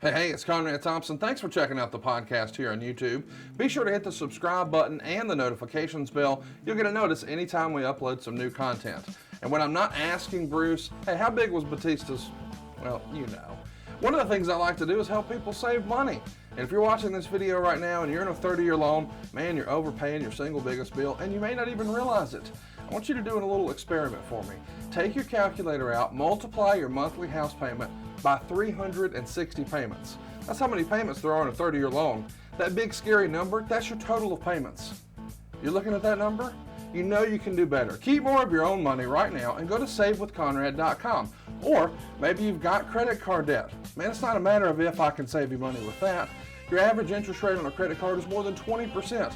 Hey, it's Conrad Thompson. Thanks for checking out the podcast here on YouTube. Be sure to hit the subscribe button and the notifications bell. You'll get a notice anytime we upload some new content. And when I'm not asking Bruce, hey, how big was Batista's, well, you know. One of the things I like to do is help people save money. And if you're watching this video right now and you're in a 30-year loan, man, you're overpaying your single biggest bill and you may not even realize it. I want you to do a little experiment for me. Take your calculator out, multiply your monthly house payment by 360 payments. That's how many payments there are in a 30-year loan. That big scary number, that's your total of payments. You're looking at that number? You know you can do better. Keep more of your own money right now and go to savewithconrad.com. Or maybe you've got credit card debt. Man, it's not a matter of if I can save you money with that. Your average interest rate on a credit card is more than 20%.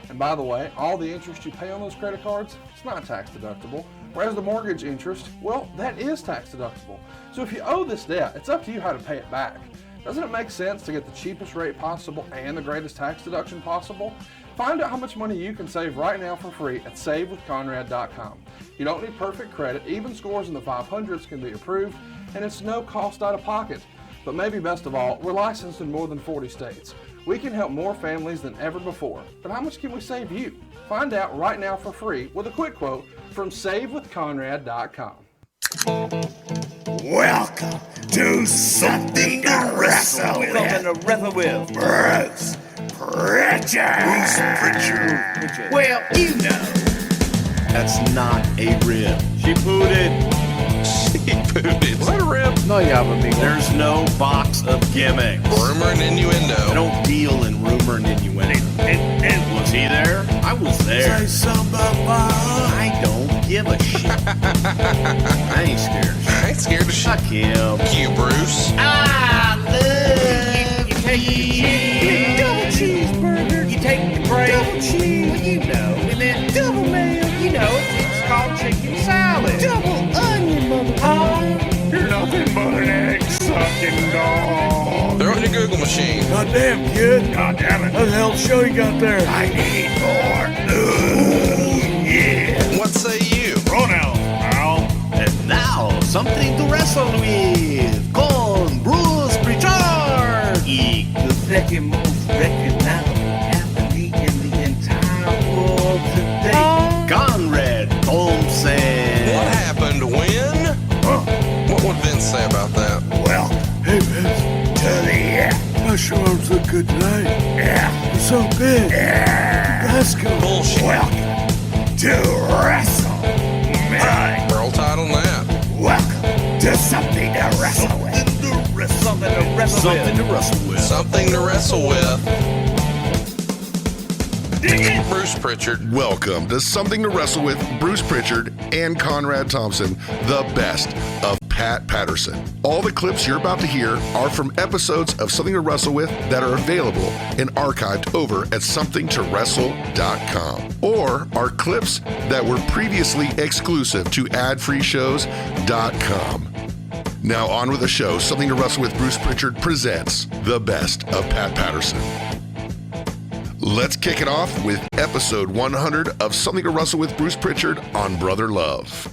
And by the way, all the interest you pay on those credit cards, it's not tax deductible. Whereas the mortgage interest, well, that is tax deductible. So if you owe this debt, it's up to you how to pay it back. Doesn't it make sense to get the cheapest rate possible and the greatest tax deduction possible? Find out how much money you can save right now for free at savewithconrad.com. You don't need perfect credit. Even scores in the 500s can be approved, and it's no cost out of pocket. But maybe best of all, we're licensed in more than 40 states. We can help more families than ever before. But how much can we save you? Find out right now for free with a quick quote from savewithconrad.com. Welcome to Something to Wrestle With. Something to Wrestle With. Bruce Prichard. Well, you know. That's not a rib. She pooted. Is that a rib? No, there's no box of gimmicks. Rumor and innuendo. I don't deal in rumor and innuendo. And was he there? I was there. Say something about I don't give a shit. I ain't scared of shit. I ain't scared of shit. Fuck him. You, Bruce. You take the cheese. Double cheeseburger. You take the break. Double cheese. Well, you know. And then double mayo. You know, it's called chicken salad. Double onion, motherfucker. You're nothing but an egg-sucking dog. Throw it in your Google machine. Goddamn, kid. God damn it. What the hell show you got there? I need more. Ooh, yeah. What say you? Pronouns, pal. And now, something to wrestle with. Con Bruce Prichard. The second most recognizable athlete in the entire world today. Conrad Thompson. What happened when? Huh? What would Vince say about that? Well, hey, Vince. To the my shoulders look good tonight. Yeah. They're so big. Yeah. Let's go. Bullshit. Welcome to Wrestle. Man. Roll tide on that. Welcome to Something to Wrestle With. Something to wrestle Something with. to wrestle with. Something to wrestle with. Bruce Prichard. Welcome to Something to Wrestle With Bruce Prichard and Conrad Thompson, the best of Pat Patterson. All the clips you're about to hear are from episodes of Something to Wrestle With that are available and archived over at somethingtowrestle.com, or are clips that were previously exclusive to ad-free shows.com. Now on with the show. Something to Wrestle With Bruce Prichard presents the best of Pat Patterson. Let's kick it off with episode 100 of Something to Wrestle With Bruce Prichard on Brother Love.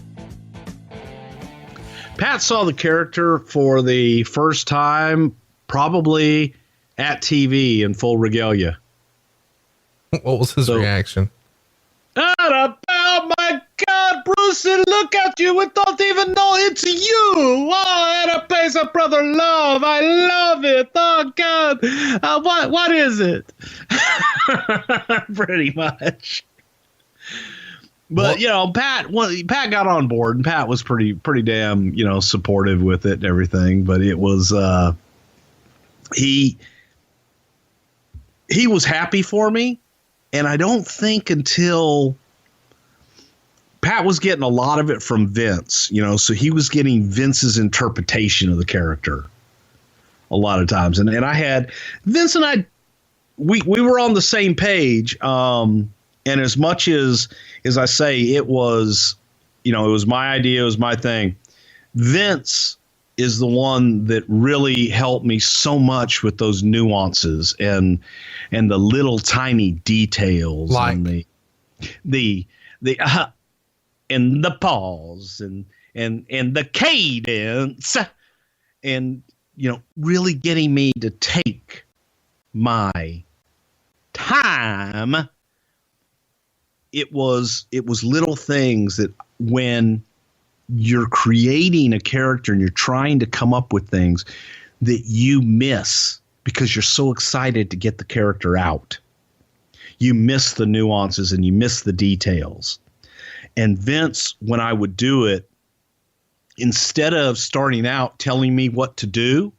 Pat saw the character for the first time probably at TV in full regalia. What was his reaction? Oh my God, Brucey, look at you. We don't even know it's you. Oh, at a pace of Brother Love. I love it. Oh, God. What is it? Pretty much. But, Pat got on board, and Pat was pretty damn, supportive with it and everything. But it was, he was happy for me. And I don't think until Pat was getting a lot of it from Vince, so he was getting Vince's interpretation of the character a lot of times. And I had Vince and I, we were on the same page. And as much as I say, it was my idea, it was my thing. Vince is the one that really helped me so much with those nuances and the little tiny details, like and the and the pause and the cadence, and really getting me to take my time. It was little things that when you're creating a character and you're trying to come up with things that you miss because you're so excited to get the character out. You miss the nuances and you miss the details. And Vince, when I would do it, instead of starting out telling me what to do,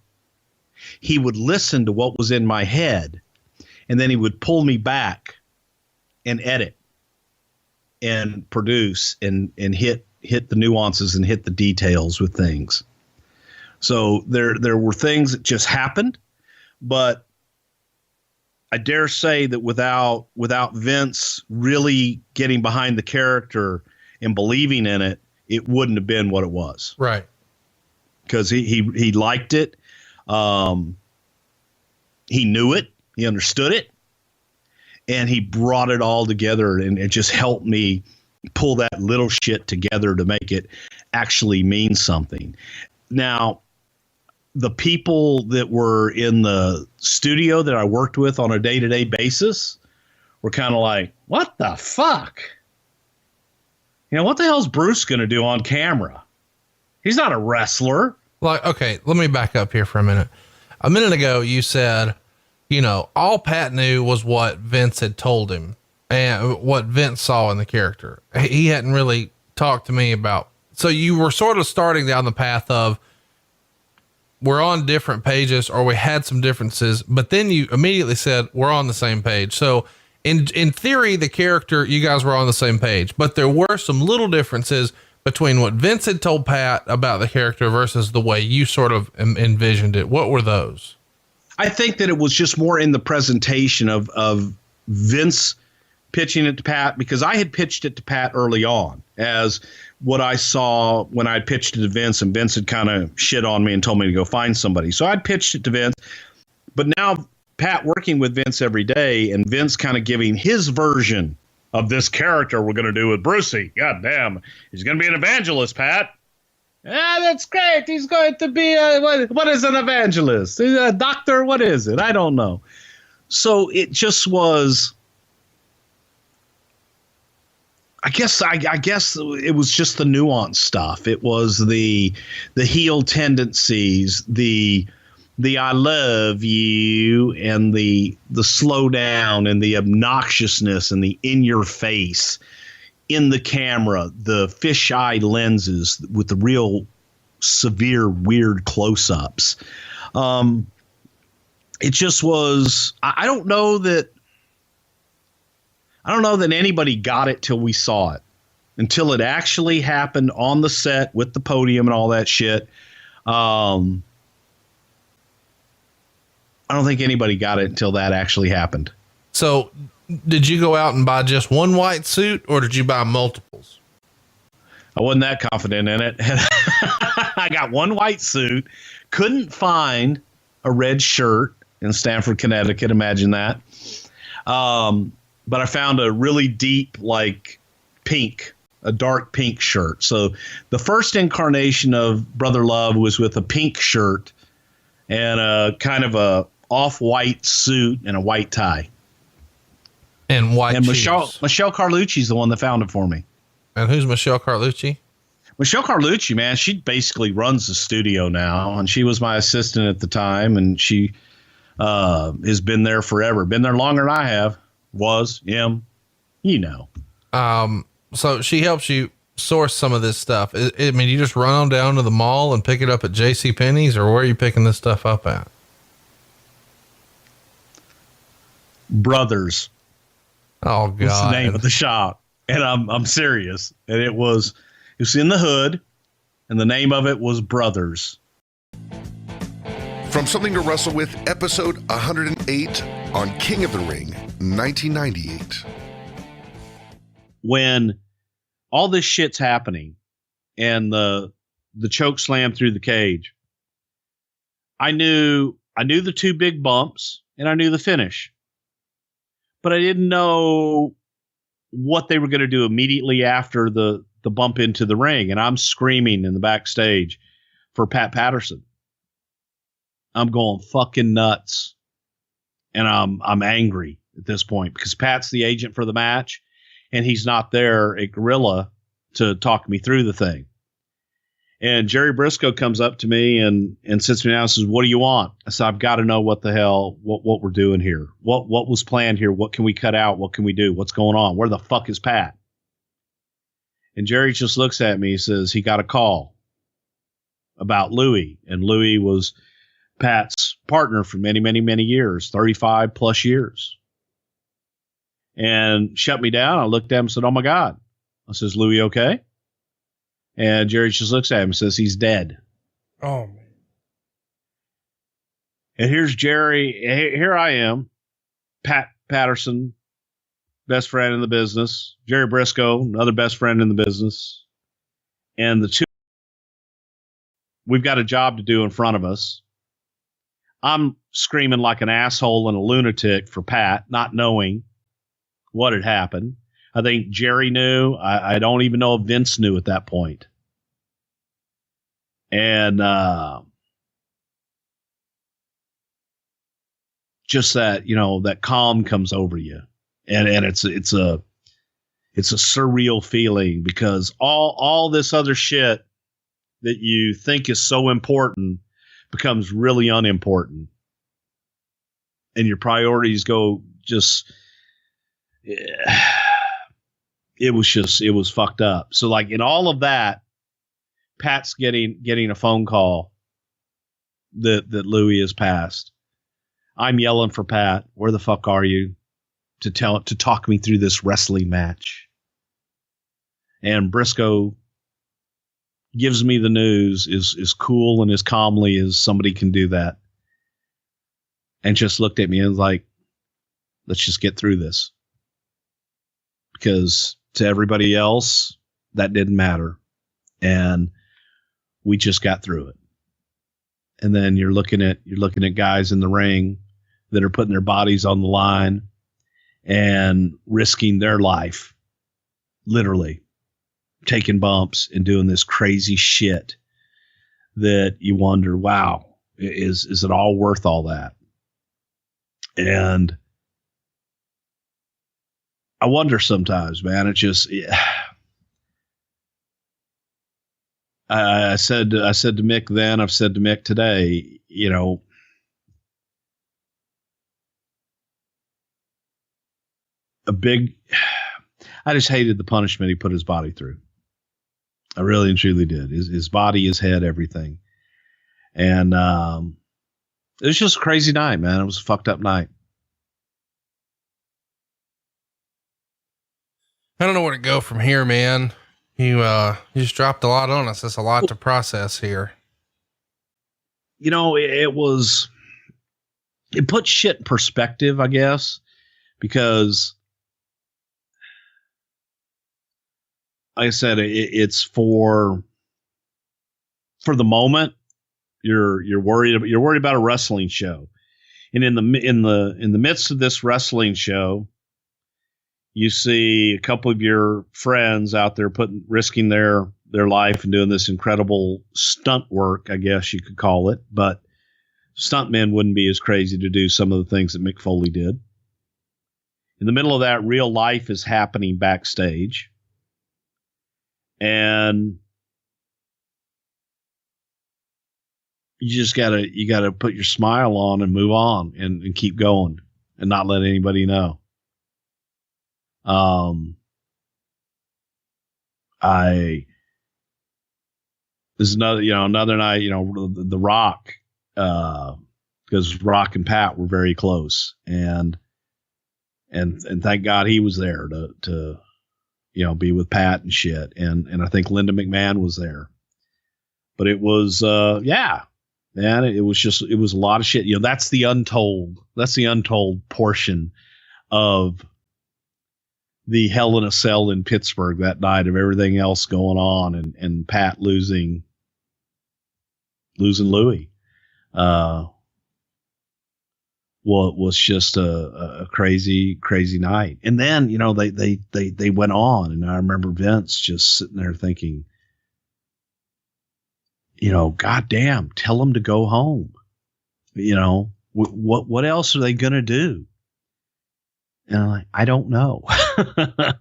he would listen to what was in my head, and then he would pull me back and edit and produce and hit the nuances and hit the details with things. So there were things that just happened, but I dare say that without Vince really getting behind the character and believing in it, it wouldn't have been what it was. Right. Because he liked it. He knew it. He understood it. And he brought it all together and it just helped me pull that little shit together to make it actually mean something. Now, the people that were in the studio that I worked with on a day-to-day basis were kind of like, what the fuck? What the hell's Bruce going to do on camera? He's not a wrestler. Like, okay, let me back up here for a minute. A minute ago, you said, all Pat knew was what Vince had told him and what Vince saw in the character. He hadn't really talked to me about. So you were sort of starting down the path of, we're on different pages or we had some differences, but then you immediately said we're on the same page. So in theory, the character, you guys were on the same page, but there were some little differences between what Vince had told Pat about the character versus the way you sort of envisioned it. What were those? I think that it was just more in the presentation of Vince pitching it to Pat, because I had pitched it to Pat early on as what I saw when I pitched it to Vince, and Vince had kind of shit on me and told me to go find somebody. So I'd pitched it to Vince, but now Pat working with Vince every day and Vince kind of giving his version of this character we're going to do with Brucey. God damn, he's going to be an evangelist, Pat. Ah, that's great. He's going to be what is an evangelist? He's a doctor? What is it? I don't know. So it just was, I guess it was just the nuance stuff. It was the heel tendencies, the I love you, and the slow down and the obnoxiousness and the in your face in the camera, the fisheye lenses with the real severe weird close-ups. It just was, I don't know that anybody got it till we saw it, until it actually happened on the set with the podium and all that shit. I don't think anybody got it until that actually happened. So did you go out and buy just one white suit or did you buy multiples? I wasn't that confident in it. I got one white suit, couldn't find a red shirt in Stamford, Connecticut. Imagine that. But I found a really deep, pink, a dark pink shirt. So the first incarnation of Brother Love was with a pink shirt and a kind of a off-white suit and a white tie. And white and shoes. Michelle Carlucci's the one that found it for me. And who's Michelle Carlucci? Michelle Carlucci, man, she basically runs the studio now, and she was my assistant at the time, and she has been there forever. Been there longer than I have. So she helps you source some of this stuff. I mean, you just run on down to the mall and pick it up at JCPenney's, or where are you picking this stuff up at? Brothers. Oh God. That's the name of the shop. And I'm serious. And it was in the hood, and the name of it was Brothers. From Something to Wrestle With, episode 108 on King of the Ring, 1998. When all this shit's happening and the choke slam through the cage, I knew the two big bumps and I knew the finish, but I didn't know what they were going to do immediately after the bump into the ring. And I'm screaming in the backstage for Pat Patterson. I'm going fucking nuts. And I'm angry at this point because Pat's the agent for the match and he's not there at Gorilla to talk me through the thing. And Jerry Briscoe comes up to me and sits me down and says, "What do you want?" I said, "I've got to know what the hell, what we're doing here. What was planned here? What can we cut out? What can we do? What's going on? Where the fuck is Pat?" And Jerry just looks at me and says, he got a call about Louie. And Louie was Pat's partner for many, many, many years, 35 plus years. And shut me down. I looked at him and said, "Oh my God." I says, "Louie okay?" And Jerry just looks at him and says, "He's dead." Oh, man. And here's Jerry. Here I am, Pat Patterson, best friend in the business. Jerry Briscoe, another best friend in the business. And the two, we've got a job to do in front of us. I'm screaming like an asshole and a lunatic for Pat, not knowing what had happened. I think Jerry knew. I don't even know if Vince knew at that point. And just that, that calm comes over you. And it's a surreal feeling because all this other shit that you think is so important becomes really unimportant. And your priorities go just... It was fucked up. So like in all of that, Pat's getting a phone call that Louie has passed. I'm yelling for Pat. "Where the fuck are you?" to talk me through this wrestling match. And Briscoe gives me the news as cool and as calmly as somebody can do that. And just looked at me and was like, "Let's just get through this." Because to everybody else, that didn't matter. And we just got through it. And then you're looking at guys in the ring that are putting their bodies on the line and risking their life, literally taking bumps and doing this crazy shit that you wonder, wow, is it all worth all that? And I wonder sometimes, man. It just, I said to Mick then, I've said to Mick today, I just hated the punishment he put his body through. I really and truly did. His body, his head, everything. And it was just a crazy night, man. It was a fucked up night. I don't know where to go from here, man. You just dropped a lot on us. That's a lot to process here. It put shit in perspective, I guess, because like I said, it's for the moment. You're worried about a wrestling show, and in the midst of this wrestling show, you see a couple of your friends out there risking their life and doing this incredible stunt work, I guess you could call it. But stuntmen wouldn't be as crazy to do some of the things that Mick Foley did. In the middle of that, real life is happening backstage. And you just gotta put your smile on and move on and keep going and not let anybody know. This is another night, the Rock, because Rock and Pat were very close, and thank God he was there to be with Pat and shit. And I think Linda McMahon was there, but it was, man, it was a lot of shit. That's the untold portion of the Hell in a Cell in Pittsburgh that night, of everything else going on, and Pat losing Louie. Was just a crazy night. And then, they went on, and I remember Vince just sitting there thinking, God damn, tell him to go home. You know, what else are they going to do? And I'm like, I don't know.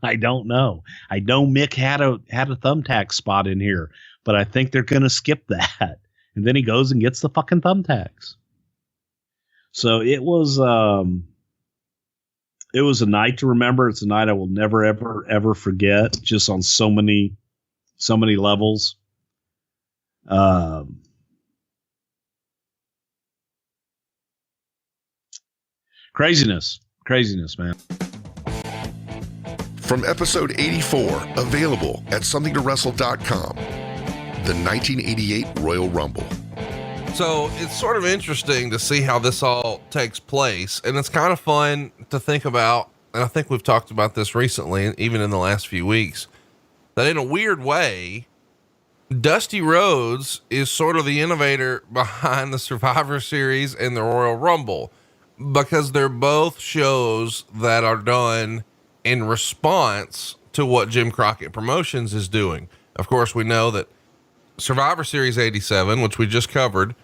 I don't know. I know Mick had a thumbtack spot in here, but I think they're going to skip that. And then he goes and gets the fucking thumbtacks. So it was a night to remember. It's a night I will never, ever, ever forget, just on so many levels. Craziness, man. From episode 84, available at somethingtowrestle.com, the 1988 Royal Rumble. So it's sort of interesting to see how this all takes place. And it's kind of fun to think about. And I think we've talked about this recently, even in the last few weeks, that in a weird way, Dusty Rhodes is sort of the innovator behind the Survivor Series and the Royal Rumble, because they're both shows that are done in response to what Jim Crockett Promotions is doing. Of course, we know that Survivor Series 87, which we just covered,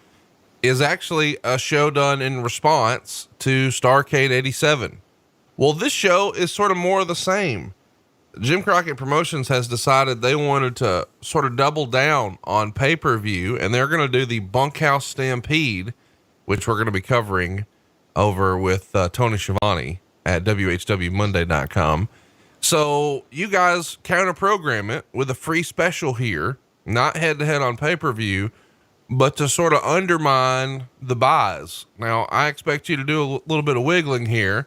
is actually a show done in response to Starrcade 87. Well, this show is sort of more of the same. Jim Crockett Promotions has decided they wanted to sort of double down on pay-per-view, and they're going to do the Bunkhouse Stampede, which we're going to be covering over with Tony Schiavone at WHWMonday.com. So you guys counter program it with a free special here, not head to head on pay-per-view, but to sort of undermine the buys. Now, I expect you to do a little bit of wiggling here,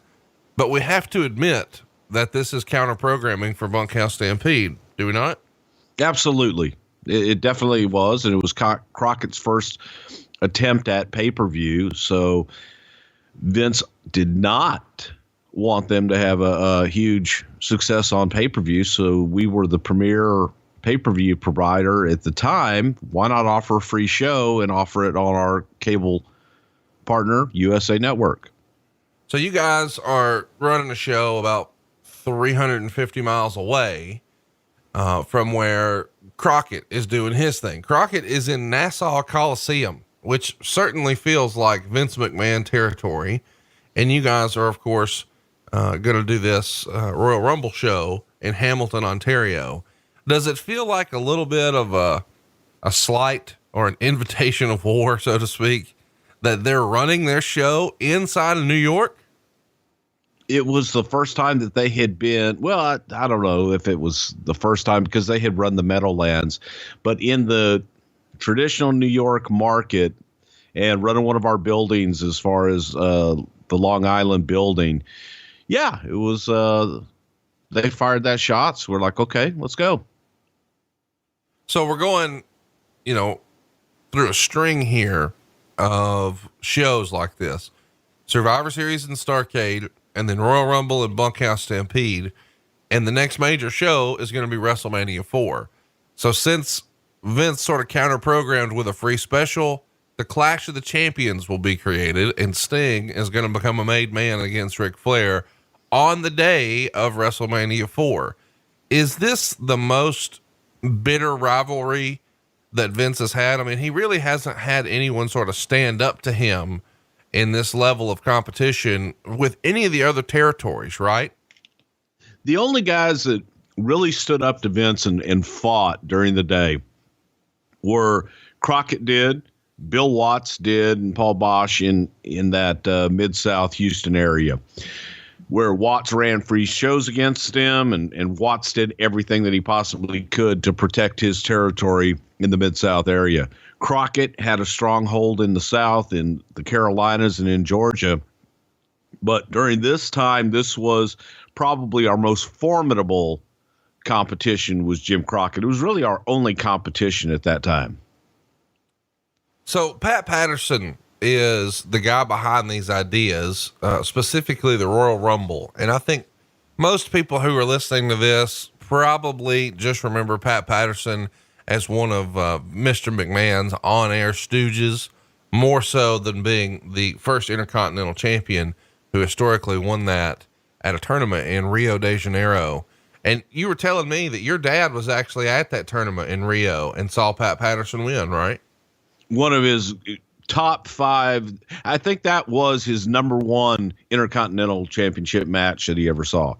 but we have to admit that this is counter programming for Bunkhouse Stampede. Do we not? Absolutely. It definitely was. And it was Crockett's first attempt at pay-per-view. So Vince did not want them to have a huge success on pay-per-view. So we were the premier pay-per-view provider at the time. Why not offer a free show and offer it on our cable partner, USA Network? So you guys are running a show about 350 miles away from where Crockett is doing his thing. Crockett is in Nassau Coliseum, which certainly feels like Vince McMahon territory. And you guys are, of course, going to do this Royal Rumble show in Hamilton, Ontario. Does it feel like a little bit of a slight or an invitation of war, so to speak, that they're running their show inside of New York? It was the first time that they had been, well, I don't know if it was the first time because they had run the Meadowlands, but in the traditional New York market and running one of our buildings as far as the Long Island building. Yeah, it was, they fired that shot. So we're like, okay, let's go. So we're going, through a string here of shows like this: Survivor Series and Starrcade, and then Royal Rumble and Bunkhouse Stampede. And the next major show is going to be WrestleMania 4. So since Vince sort of counter programmed with a free special, the Clash of the Champions will be created, and Sting is going to become a made man against Ric Flair on the day of WrestleMania 4. Is this the most bitter rivalry that Vince has had? I mean, he really hasn't had anyone sort of stand up to him in this level of competition with any of the other territories, right? The only guys that really stood up to Vince and fought during the day were Crockett did, Bill Watts did, and Paul Bosch in that Mid-South Houston area, where Watts ran free shows against him, and Watts did everything that he possibly could to protect his territory in the Mid-South area. Crockett had a stronghold in the South, in the Carolinas, and in Georgia. But during this time, this was probably our most formidable competition was Jim Crockett. It was really our only competition at that time. So Pat Patterson is the guy behind these ideas, specifically the Royal Rumble. And I think most people who are listening to this probably just remember Pat Patterson as one of Mr. McMahon's on-air stooges, more so than being the first Intercontinental Champion who historically won that at a tournament in Rio de Janeiro. And you were telling me that your dad was actually at that tournament in Rio and saw Pat Patterson win, right? One of his top 5. I think that was his number 1 Intercontinental Championship match that he ever saw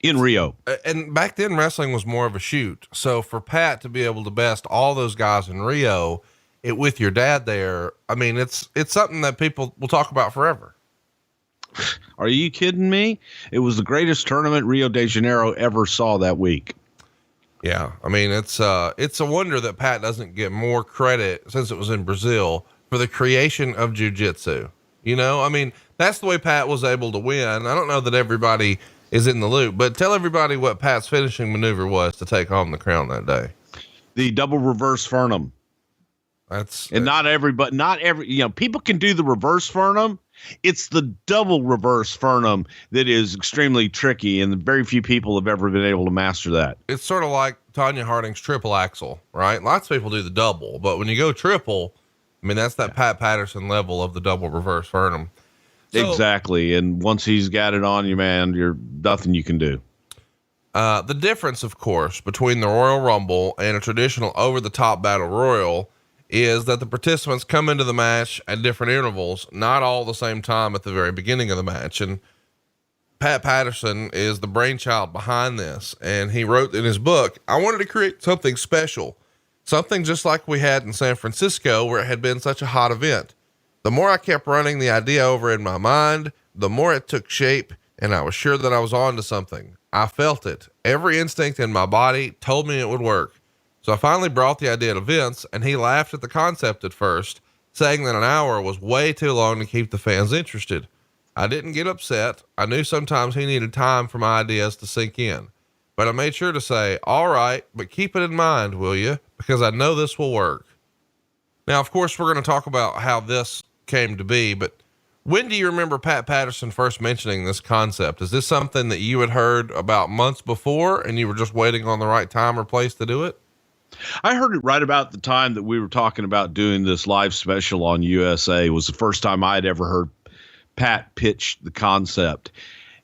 in Rio. And back then wrestling was more of a shoot. So for Pat to be able to best all those guys in Rio with your dad there, I mean, it's something that people will talk about forever. Are you kidding me? It was the greatest tournament Rio de Janeiro ever saw that week. Yeah. I mean, it's a wonder that Pat doesn't get more credit since it was in Brazil for the creation of jiu-jitsu. You know, I mean, that's the way Pat was able to win. I don't know that everybody is in the loop, but tell everybody what Pat's finishing maneuver was to take home the crown that day. The double reverse Fernum. Not every, people can do the reverse Fernum. It's the double reverse Fernum that is extremely tricky, and very few people have ever been able to master that. It's sort of like Tanya Harding's triple axel, right? Lots of people do the double, but when you go triple, I mean, that's that Pat Patterson level of the double reverse Fernum. So, exactly. And once he's got it on you, man, you're nothing you can do. The difference, of course, between the Royal Rumble and a traditional over-the-top battle royal is that the participants come into the match at different intervals, not all the same time at the very beginning of the match. And Pat Patterson is the brainchild behind this. And he wrote in his book, I wanted to create something special, something just like we had in San Francisco, where it had been such a hot event. The more I kept running the idea over in my mind, the more it took shape, and I was sure that I was on to something. I felt it. Every instinct in my body told me it would work. So I finally brought the idea to Vince, and he laughed at the concept at first, saying that an hour was way too long to keep the fans interested. I didn't get upset. I knew sometimes he needed time for my ideas to sink in, but I made sure to say, all right, but keep it in mind, will you? Because I know this will work. Now, of course, we're going to talk about how this came to be, but when do you remember Pat Patterson first mentioning this concept? Is this something that you had heard about months before and you were just waiting on the right time or place to do it? I heard it right about the time that we were talking about doing this live special on USA. It was the first time I'd ever heard Pat pitch the concept.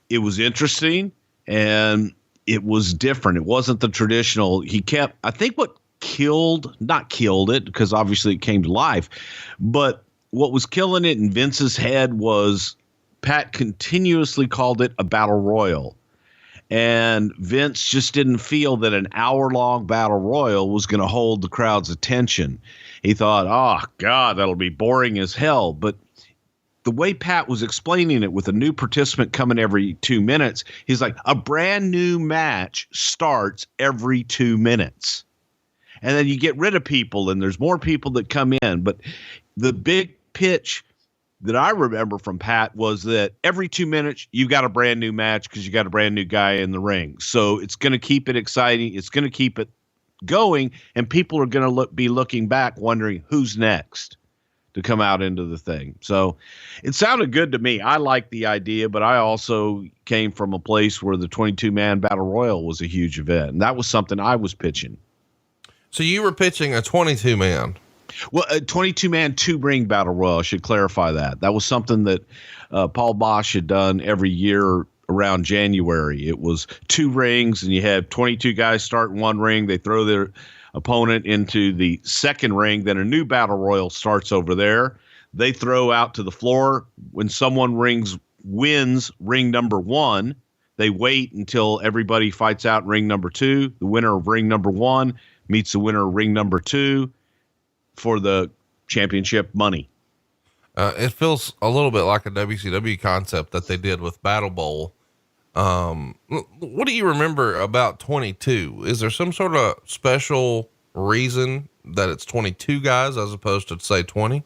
It was interesting and it was different. It wasn't the traditional. I think what not killed it, because obviously it came to life, but what was killing it in Vince's head was Pat continuously called it a battle royal. And Vince just didn't feel that an hour-long battle royal was going to hold the crowd's attention. He thought, oh, God, that'll be boring as hell. But the way Pat was explaining it with a new participant coming every 2 minutes, he's like, a brand new match starts every 2 minutes. And then you get rid of people, and there's more people that come in. But the big pitch that I remember from Pat was that every 2 minutes you've got a brand new match because you got a brand new guy in the ring. So it's going to keep it exciting. It's going to keep it going, and people are going to be looking back wondering who's next to come out into the thing. So it sounded good to me. I liked the idea, but I also came from a place where the 22-man battle royal was a huge event, and that was something I was pitching. So you were pitching a 22-man. Well, a 22-man 2-ring battle royal. I should clarify that. That was something that Paul Bosch had done every year around January. It was 2 rings, and you had 22 guys start in 1 ring. They throw their opponent into the 2nd ring. Then a new battle royal starts over there. They throw out to the floor. When someone wins ring number 1, they wait until everybody fights out in ring number 2. The winner of ring number 1 meets the winner of ring number 2 for the championship money. It feels a little bit like a WCW concept that they did with Battle Bowl. What do you remember about 22? Is there some sort of special reason that it's 22 guys as opposed to, say, 20?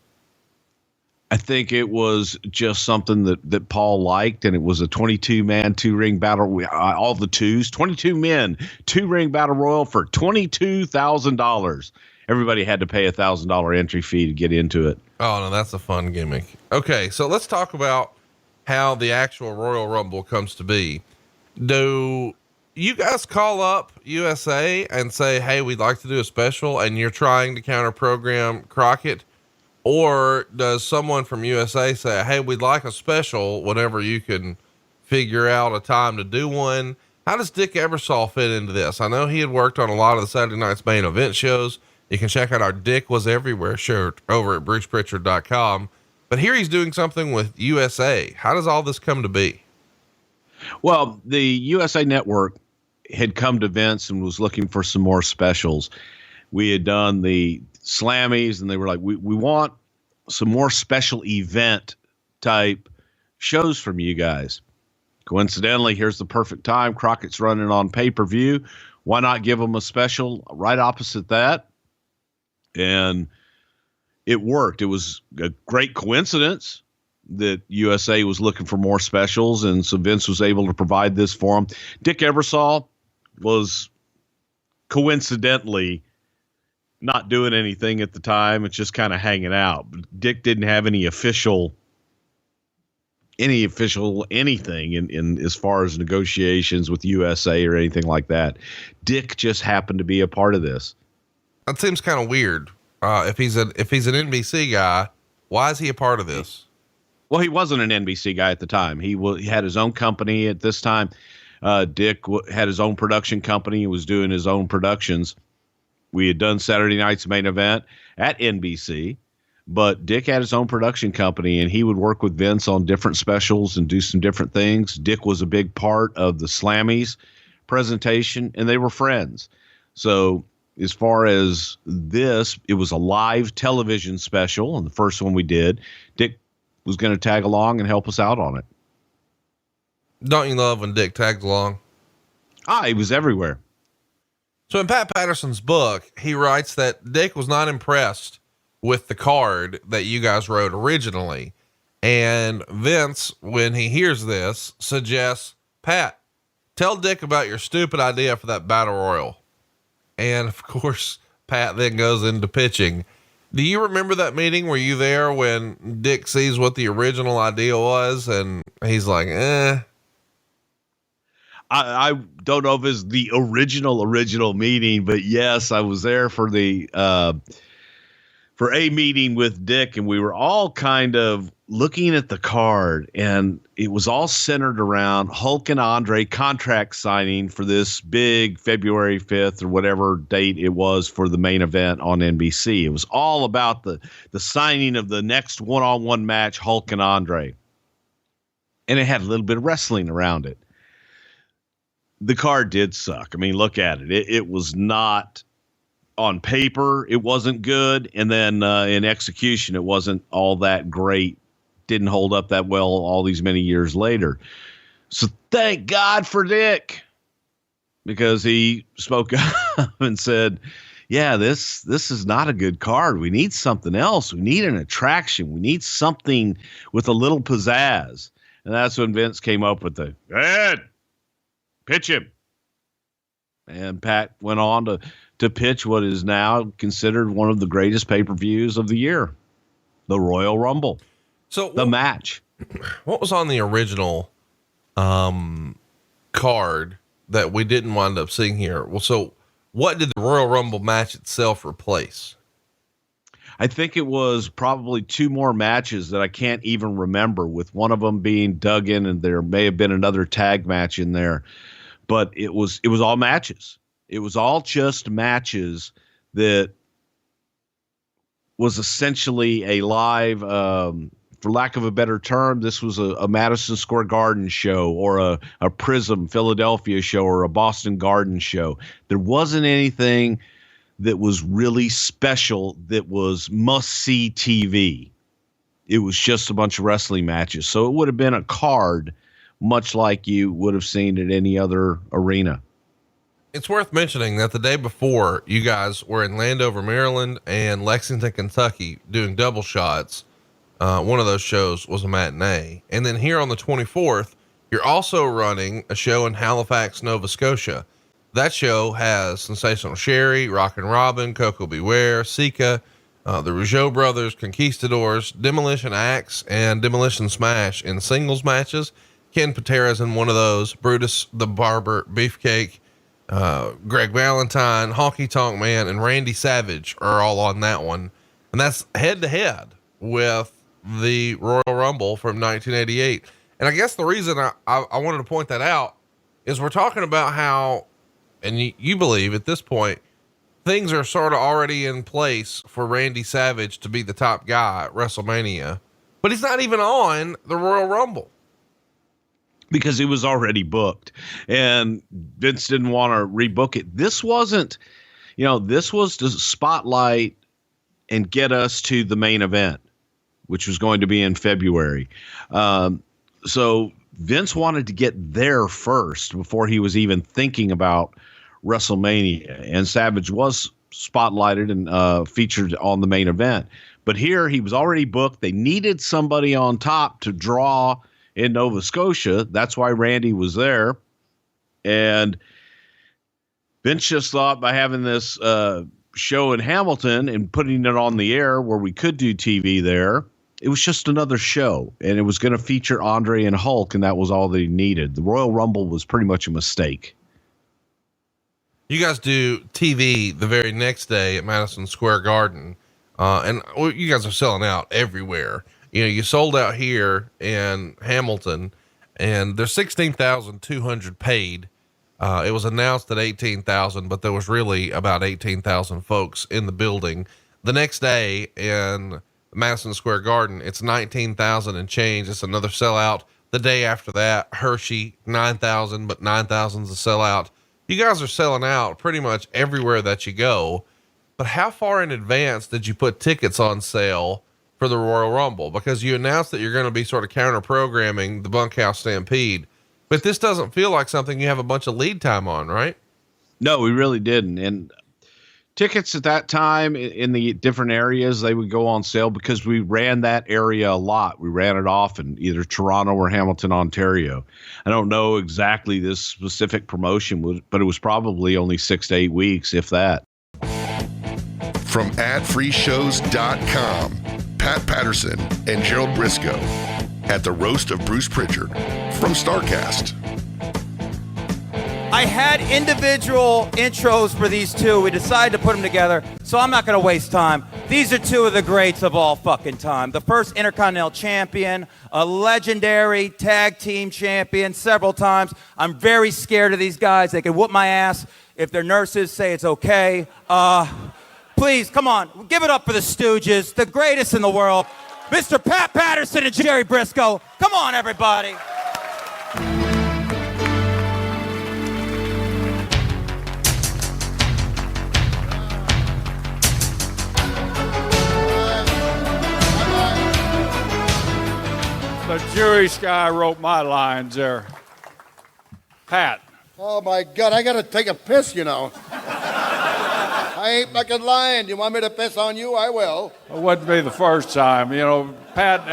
I think it was just something that Paul liked, and it was a 22-man 2-ring battle. All the 2s, 22 men, 2-ring battle royal for $22,000. Everybody had to pay a $1,000 entry fee to get into it. Oh, no, that's a fun gimmick. Okay, so let's talk about how the actual Royal Rumble comes to be. Do you guys call up USA and say, hey, we'd like to do a special, and you're trying to counter program Crockett? Or does someone from USA say, hey, we'd like a special whenever you can figure out a time to do one? How does Dick Ebersol fit into this? I know he had worked on a lot of the Saturday Night's Main Event shows. You can check out our Dick Was Everywhere shirt over at brucepritchard.com. But here he's doing something with USA. How does all this come to be? Well, the USA Network had come to Vince and was looking for some more specials. We had done the Slammies, and they were like, we want some more special event type shows from you guys. Coincidentally, here's the perfect time. Crockett's running on pay-per-view. Why not give them a special right opposite that? And it worked. It was a great coincidence that USA was looking for more specials, and so Vince was able to provide this for him. Dick Ebersol was coincidentally not doing anything at the time. It's just kind of hanging out. Dick didn't have any official anything in as far as negotiations with USA or anything like that. Dick just happened to be a part of this. That seems kind of weird. If he's an NBC guy, why is he a part of this? Well, he wasn't an NBC guy at the time. He had his own company at this time. Dick had his own production company. He was doing his own productions. We had done Saturday night's main event at NBC, but Dick had his own production company, and he would work with Vince on different specials and do some different things. Dick was a big part of the Slammies presentation, and they were friends. So as far as this, it was a live television special, and the first one we did, Dick was going to tag along and help us out on it. Don't you love when Dick tags along? He was everywhere. So in Pat Patterson's book, he writes that Dick was not impressed with the card that you guys wrote originally. And Vince, when he hears this, suggests, Pat, tell Dick about your stupid idea for that battle royal. And of course, Pat then goes into pitching. Do you remember that meeting? Were you there when Dick sees what the original idea was? And he's like, I don't know if it's the original meeting, but yes, I was there for for a meeting with Dick, and we were all kind of looking at the card, and it was all centered around Hulk and Andre contract signing for this big February 5th or whatever date it was for the main event on NBC. It was all about the signing of the next one-on-one match, Hulk and Andre. And it had a little bit of wrestling around it. The card did suck. I mean, look at it. It was not on paper. It wasn't good. And then in execution, it wasn't all that great. Didn't hold up that well all these many years later. So thank God for Dick, because he spoke up and said, yeah, this is not a good card. We need something else. We need an attraction. We need something with a little pizzazz. And that's when Vince came up with the, Ed, pitch him. And Pat went on to pitch what is now considered one of the greatest pay-per-views of the year, the Royal Rumble. So the match. What was on the original card that we didn't wind up seeing here? Well, so what did the Royal Rumble match itself replace? I think it was probably two more matches that I can't even remember, with one of them being dug in, and there may have been another tag match in there. But it was all matches. It was all just matches that was essentially a live, for lack of a better term, this was a Madison Square Garden show, or a Prism Philadelphia show, or a Boston Garden show. There wasn't anything that was really special that was must-see TV. It was just a bunch of wrestling matches. So it would have been a card, much like you would have seen at any other arena. It's worth mentioning that the day before, you guys were in Landover, Maryland and Lexington, Kentucky doing double shots. One of those shows was a matinee. And then here on the 24th, you're also running a show in Halifax, Nova Scotia. That show has Sensational Sherry, Rockin' Robin, Coco Beware, Sika, the Rougeau Brothers, Conquistadors, Demolition Axe, and Demolition Smash in singles matches. Ken Patera's in one of those. Brutus, the Barber, Beefcake, Greg Valentine, Honky Tonk Man, and Randy Savage are all on that one. And that's head to head with the Royal Rumble from 1988. And I guess the reason I wanted to point that out is we're talking about how, and you believe at this point, things are sort of already in place for Randy Savage to be the top guy at WrestleMania, but he's not even on the Royal Rumble. Because it was already booked and Vince didn't want to rebook it. This wasn't, this was to spotlight and get us to the main event, which was going to be in February. So Vince wanted to get there first before he was even thinking about WrestleMania, and Savage was spotlighted and featured on the main event. But here he was already booked. They needed somebody on top to draw in Nova Scotia. That's why Randy was there. And Vince just thought by having this show in Hamilton and putting it on the air where we could do TV there, it was just another show. And it was going to feature Andre and Hulk, and that was all they needed. The Royal Rumble was pretty much a mistake. You guys do TV the very next day at Madison Square Garden. And you guys are selling out everywhere. You sold out here in Hamilton, and there's 16,200 paid. It was announced at 18,000, but there was really about 18,000 folks in the building. The next day in Madison Square Garden, it's 19,000 and change. It's another sellout. The day after that, Hershey, 9,000, but 9,000 is a sellout. You guys are selling out pretty much everywhere that you go. But how far in advance did you put tickets on sale for the Royal Rumble? Because you announced that you're going to be sort of counter programming the Bunkhouse Stampede, but this doesn't feel like something you have a bunch of lead time on, right? No, we really didn't. And tickets at that time in the different areas, they would go on sale because we ran that area a lot. We ran it off in either Toronto or Hamilton, Ontario. I don't know exactly this specific promotion, but it was probably only 6 to 8 weeks, if that. From adfreeshows.com, Pat Patterson and Gerald Brisco at the Roast of Bruce Prichard from StarCast. I had individual intros for these two. We decided to put them together, so I'm not going to waste time. These are two of the greats of all fucking time. The first Intercontinental Champion, a legendary tag team champion several times. I'm very scared of these guys. They can whoop my ass. If they're nurses, say it's okay. Please, come on, give it up for the Stooges, the greatest in the world, Mr. Pat Patterson and Jerry Briscoe. Come on, everybody. The Jewish guy wrote my lines there. Pat. Oh, my God, I got to take a piss, I ain't fucking lying. You want me to piss on you? I will. It wouldn't be the first time. Pat.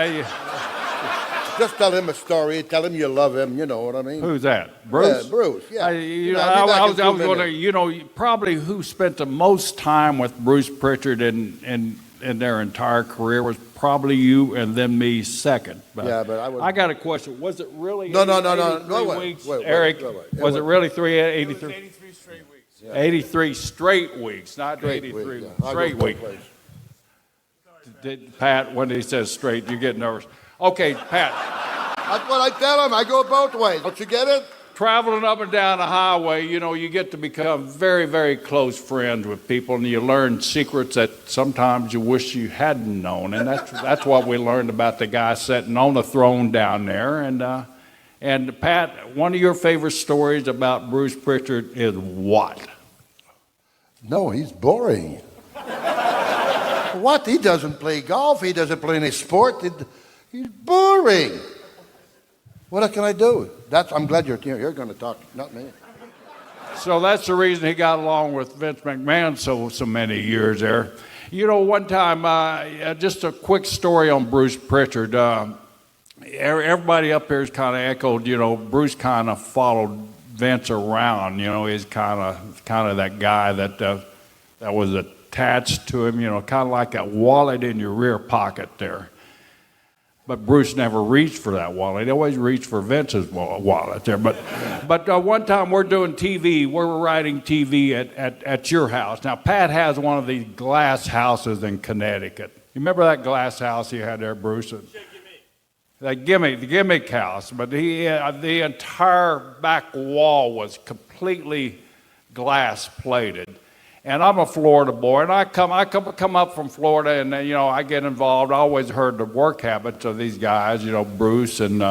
Just tell him a story. Tell him you love him. You know what I mean? Who's that? Bruce? Yeah, Bruce. Yeah. I was going to, probably who spent the most time with Bruce Prichard in their entire career was probably you and then me second. But I would. I got a question. Was it really No, 83 weeks? Eric, was it really 83? 83 straight weeks. Yeah. 83 straight weeks, not 83 straight weeks. Pat, when he says straight, you get nervous. Okay, Pat. That's what I tell him. I go both ways. Don't you get it? Traveling up and down the highway, you get to become very, very close friends with people, and you learn secrets that sometimes you wish you hadn't known. And that's what we learned about the guy sitting on the throne down there. And Pat, one of your favorite stories about Bruce Prichard is what? No, he's boring. What? He doesn't play golf. He doesn't play any sport. He's boring. What can I do? I'm glad you're here. You're going to talk, not me. So that's the reason he got along with Vince McMahon so many years there. One time, just a quick story on Bruce Prichard. Everybody up here has kind of echoed, Bruce kind of followed Vince around. He's kind of that guy that was attached to him, kind of like that wallet in your rear pocket there. But Bruce never reached for that wallet. He always reached for Vince's wallet there. But one time we're doing TV. We're writing TV at your house. Now, Pat has one of these glass houses in Connecticut. You remember that glass house you had there, Bruce? The gimmick house. But the entire back wall was completely glass plated. And I'm a Florida boy, and I come up from Florida, and I get involved. I always heard the work habits of these guys, Bruce and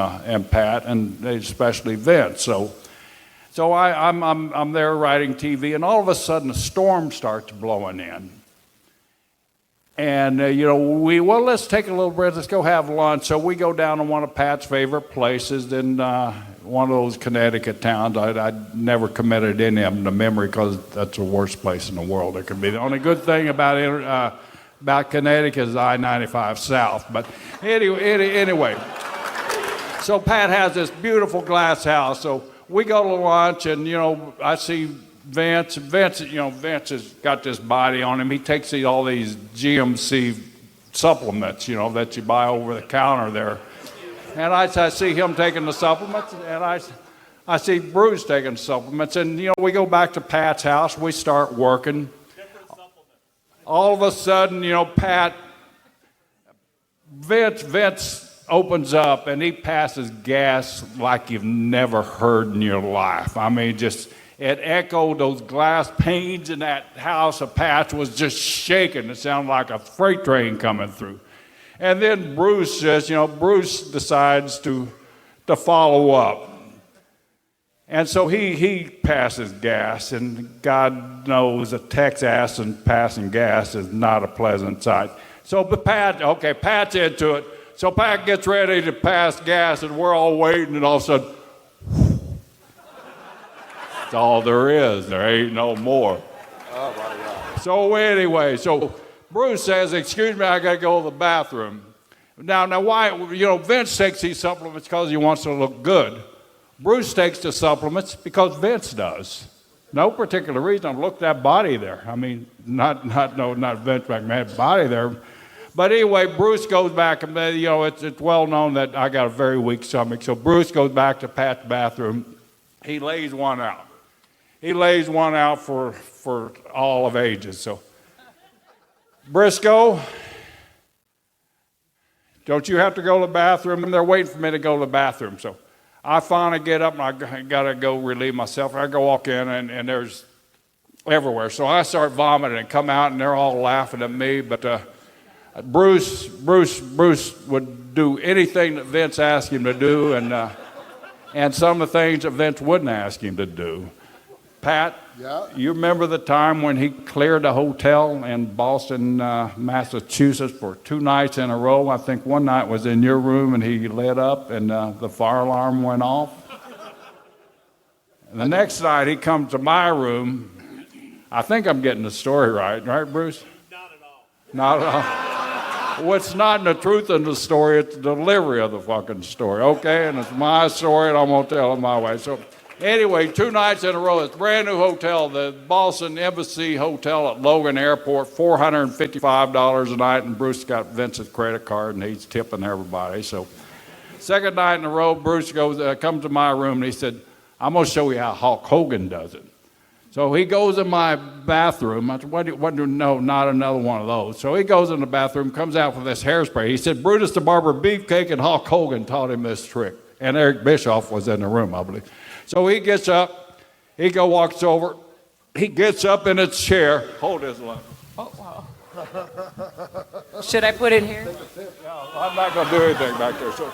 Pat, and especially Vince. So I'm there writing TV, and all of a sudden a storm starts blowing in. And let's take a little break. Let's go have lunch. So we go down to one of Pat's favorite places in one of those Connecticut towns. I never committed any of them to memory because that's the worst place in the world. It could be. The only good thing about Connecticut is I-95 South. But anyway, so Pat has this beautiful glass house. So we go to lunch, and I see Vince, Vince has got this body on him. He takes all these GMC supplements, that you buy over the counter there. And I see him taking the supplements, and I see Bruce taking the supplements. And, we go back to Pat's house. We start working. All of a sudden, Vince opens up, and he passes gas like you've never heard in your life. I mean, it echoed. Those glass panes in that house of Pat's was just shaking. It sounded like a freight train coming through. And then Bruce decides to follow up. And so he passes gas, and God knows a Texas and passing gas is not a pleasant sight. So Pat's into it. So Pat gets ready to pass gas, and we're all waiting, and all of a sudden, that's all there is. There ain't no more. Oh, my God. So anyway, Bruce says, "Excuse me, I got to go to the bathroom." Now, why? Vince takes these supplements because he wants to look good. Bruce takes the supplements because Vince does. No particular reason. Look at that body there. I mean, not Vince McMahon's body there. But anyway, Bruce goes back, and it's well known that I got a very weak stomach. So Bruce goes back to Pat's bathroom. He lays one out. He lays one out for all of ages. So, Brisco, don't you have to go to the bathroom? And they're waiting for me to go to the bathroom. So I finally get up, and I got to go relieve myself. I go walk in, and there's everywhere. So I start vomiting and come out, and they're all laughing at me. But Bruce would do anything that Vince asked him to do, and some of the things that Vince wouldn't ask him to do. Pat, yeah? You remember the time when he cleared a hotel in Boston, Massachusetts for 2 nights in a row? I think one night was in your room, and he lit up, and the fire alarm went off. And the next night, he comes to my room. I think I'm getting the story right, Bruce? Not at all. Not at all. Well, it's not the truth in the story, it's the delivery of the fucking story, okay? And it's my story, and I'm going to tell it my way. So anyway, 2 nights in a row, it's a brand new hotel, the Boston Embassy Hotel at Logan Airport, $455 a night, and Bruce got Vince's credit card, and he's tipping everybody. So second night in a row, Bruce comes to my room, and he said, "I'm going to show you how Hulk Hogan does it." So he goes in my bathroom. I said, no, not another one of those. So he goes in the bathroom, comes out with this hairspray. He said, "Brutus the Barber, Beefcake, and Hulk Hogan taught him this trick." And Eric Bischoff was in the room, I believe. So he gets up, walks over, he gets up in his chair. Hold his leg. Oh, wow. Should I put it here? No, I'm not going to do anything back there. So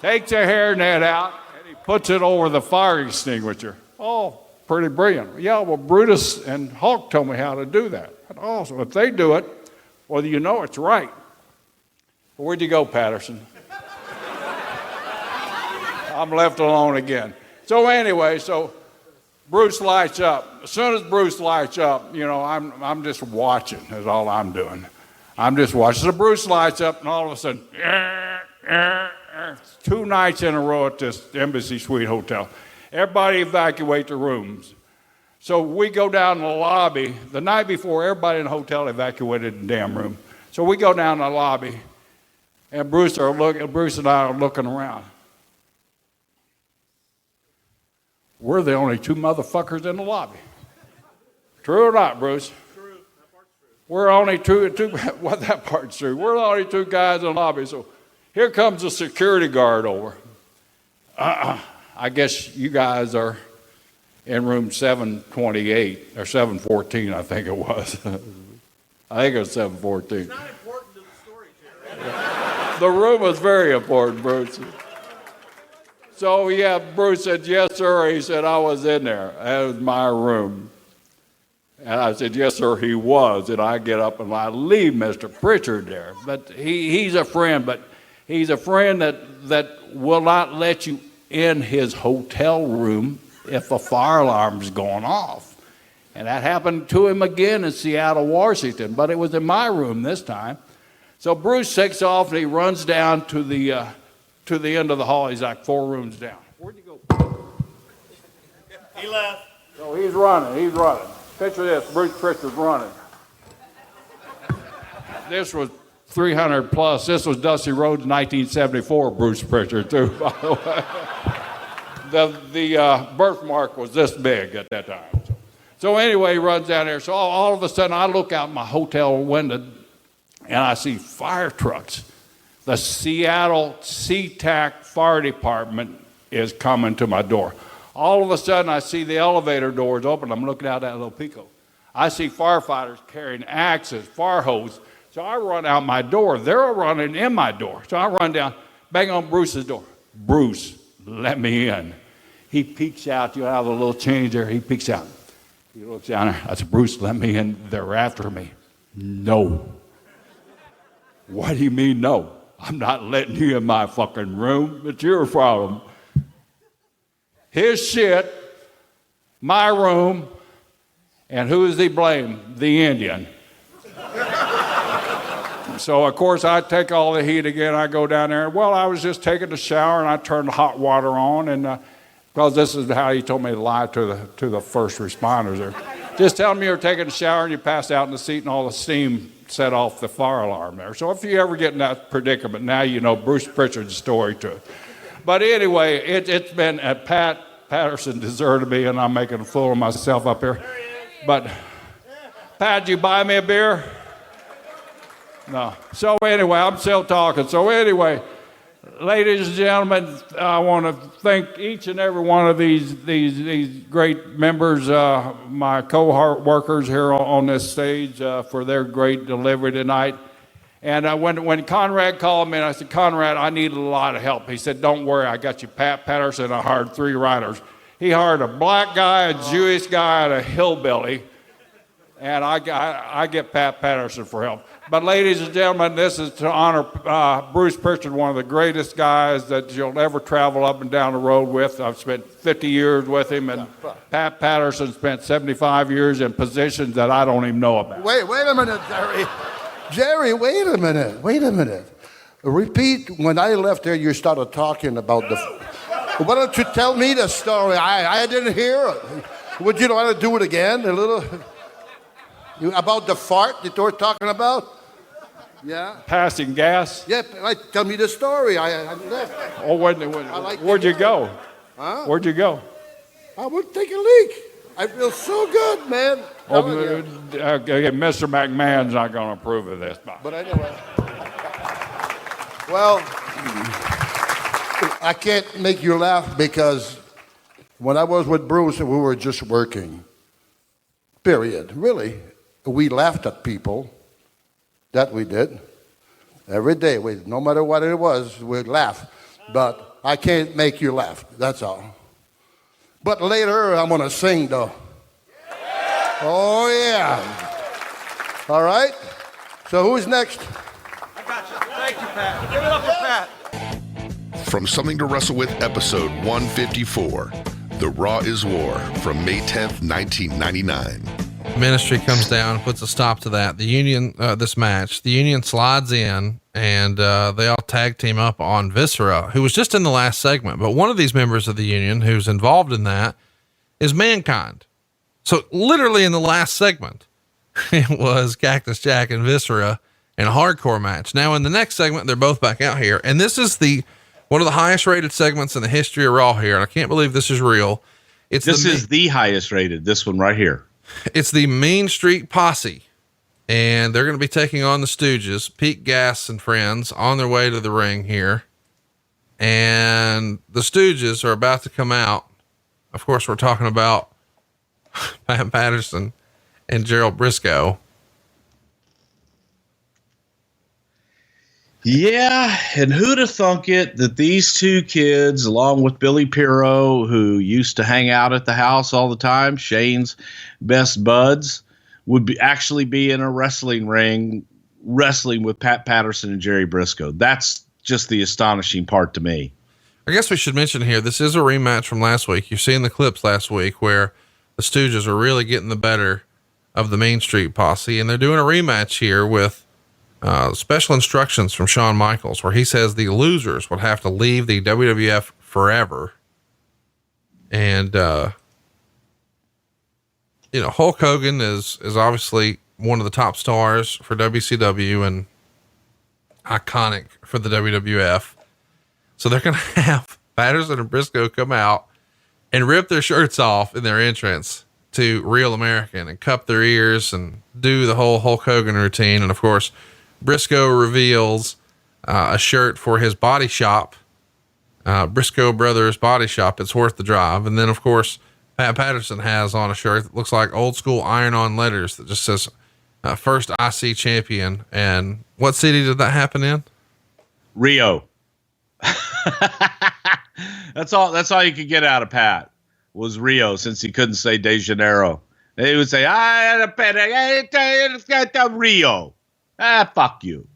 takes a hairnet out, and he puts it over the fire extinguisher. Oh, pretty brilliant. Yeah, well, Brutus and Hulk told me how to do that. Oh, so if they do it, well, it's right. Where'd you go, Patterson? I'm left alone again. So anyway, Bruce lights up. As soon as Bruce lights up, I'm just watching is all I'm doing. I'm just watching. So Bruce lights up, and all of a sudden, 2 nights in a row at this Embassy Suite Hotel. Everybody evacuate the rooms. So we go down to the lobby. The night before, everybody in the hotel evacuated the damn room. So we go down to the lobby, and Bruce and I are looking around. We're the only 2 motherfuckers in the lobby. True or not, Bruce? True. That part's true. We're only two well, that part's true. We're the only 2 guys in the lobby. So here comes the security guard over. I guess you guys are in room 728 or 714, I think it was. I think it was 714. It's not important to the story, Jerry. The room was very important, Bruce. So, yeah, Bruce said, yes, sir. He said, I was in there. That was my room. And I said, yes, sir, he was. And I get up and I leave Mr. Prichard there. But he's a friend, but he's a friend that will not let you in his hotel room if a fire alarm's going off. And that happened to him again in Seattle, Washington, but it was in my room this time. So Bruce takes off and he runs down to the end of the hall. He's like 4 rooms down. Where'd you go? He left. So he's running. Picture this, Bruce Prichard's running. This was 300 plus. This was Dusty Rhodes' 1974 Bruce Prichard, too, by the way. The birthmark was this big at that time. So anyway, he runs down there. So all of a sudden, I look out my hotel window, and I see fire trucks. The Seattle SeaTac Fire Department is coming to my door. All of a sudden, I see the elevator doors open. I'm looking out that little Pico. I see firefighters carrying axes, fire hose. So I run out my door. They're running in my door. So I run down, bang on Bruce's door. Bruce, let me in. He peeks out. You have a little change there. He peeks out. He looks down there. I said, Bruce, let me in. They're after me. No. What do you mean no? I'm not letting you in my fucking room. It's your problem. His shit, my room, and who does he blame? The Indian. So, of course, I take all the heat again. I go down there. Well, I was just taking a shower, and I turned the hot water on, and because this is how he told me to lie to the first responders there. Just tell them you're taking a shower, and you passed out in the seat, and all the steam set off the fire alarm there. So if you ever get in that predicament, now you know Bruce Prichard's story to it. But anyway, it's been Pat Patterson deserted me, and I'm making a fool of myself up here. But Pat, you buy me a beer? No. So anyway, I'm still talking. So anyway, ladies and gentlemen, I want to thank each and every one of these great members, my co-workers here on this stage for their great delivery tonight. And when Conrad called me, and I said, Conrad, I need a lot of help. He said, don't worry, I got you Pat Patterson. I hired 3 writers. He hired a black guy, a Jewish guy, and a hillbilly. And I get Pat Patterson for help. But ladies and gentlemen, this is to honor Bruce Prichard, one of the greatest guys that you'll ever travel up and down the road with. I've spent 50 years with him, and Pat Patterson spent 75 years in positions that I don't even know about. Wait a minute, Jerry. Jerry, wait a minute. Repeat, when I left there, you started talking about the... Why don't you tell me the story? I didn't hear it. Would you want to do it again? A little... About the fart that we're talking about? Yeah. Passing gas? Yeah, tell me the story. I left. Oh, where'd you go? Huh? Where'd you go? I would take a leak. I feel so good, man. Okay, Mr. McMahon's not going to approve of this. But anyway. Well, I can't make you laugh because when I was with Bruce, we were just working. Period. Really. We laughed at people. That we did. Every day. No matter what it was, we'd laugh. But I can't make you laugh. That's all. But later, I'm going to sing, though. Oh, yeah. All right? So who's next? I got you. Thank you, Pat. Give it up for Pat. From Something to Wrestle With, episode 154, The Raw is War, from May 10th, 1999. Ministry comes down and puts a stop to that. The Union, this match, the Union slides in and they all tag team up on Viscera, who was just in the last segment. But one of these members of the Union who's involved in that is Mankind. So literally in the last segment, it was Cactus Jack and Viscera in a hardcore match. Now in the next segment, they're both back out here. And this is one of the highest rated segments in the history of Raw here. And I can't believe this is real. This is the highest rated, this one right here. It's the Mean Street Posse, and they're going to be taking on the Stooges, Pete Gas and friends, on their way to the ring here. And the Stooges are about to come out Of course, we're talking about Pat Patterson and Gerald Briscoe. Yeah, and who'd have thunk it that these two kids, along with Billy Pirro, who used to hang out at the house all the time, Shane's best buds, would actually be in a wrestling ring wrestling with Pat Patterson and Jerry Briscoe. That's just the astonishing part to me. I guess we should mention here, this is a rematch from last week. You've seen the clips last week where the Stooges are really getting the better of the Main Street Posse, and they're doing a rematch here with special instructions from Shawn Michaels, where he says the losers would have to leave the WWF forever. And, Hulk Hogan is obviously one of the top stars for WCW and iconic for the WWF. So they're going to have Patterson and Briscoe come out and rip their shirts off in their entrance to Real American and cup their ears and do the whole Hulk Hogan routine. And of course, Briscoe reveals a shirt for his body shop, Briscoe Brothers Body Shop. It's worth the drive. And then, of course, Pat Patterson has on a shirt that looks like old school iron-on letters that just says first IC champion. And what city did that happen in? Rio. That's all you could get out of Pat was Rio, since he couldn't say De Janeiro. He would say, Rio. Fuck you.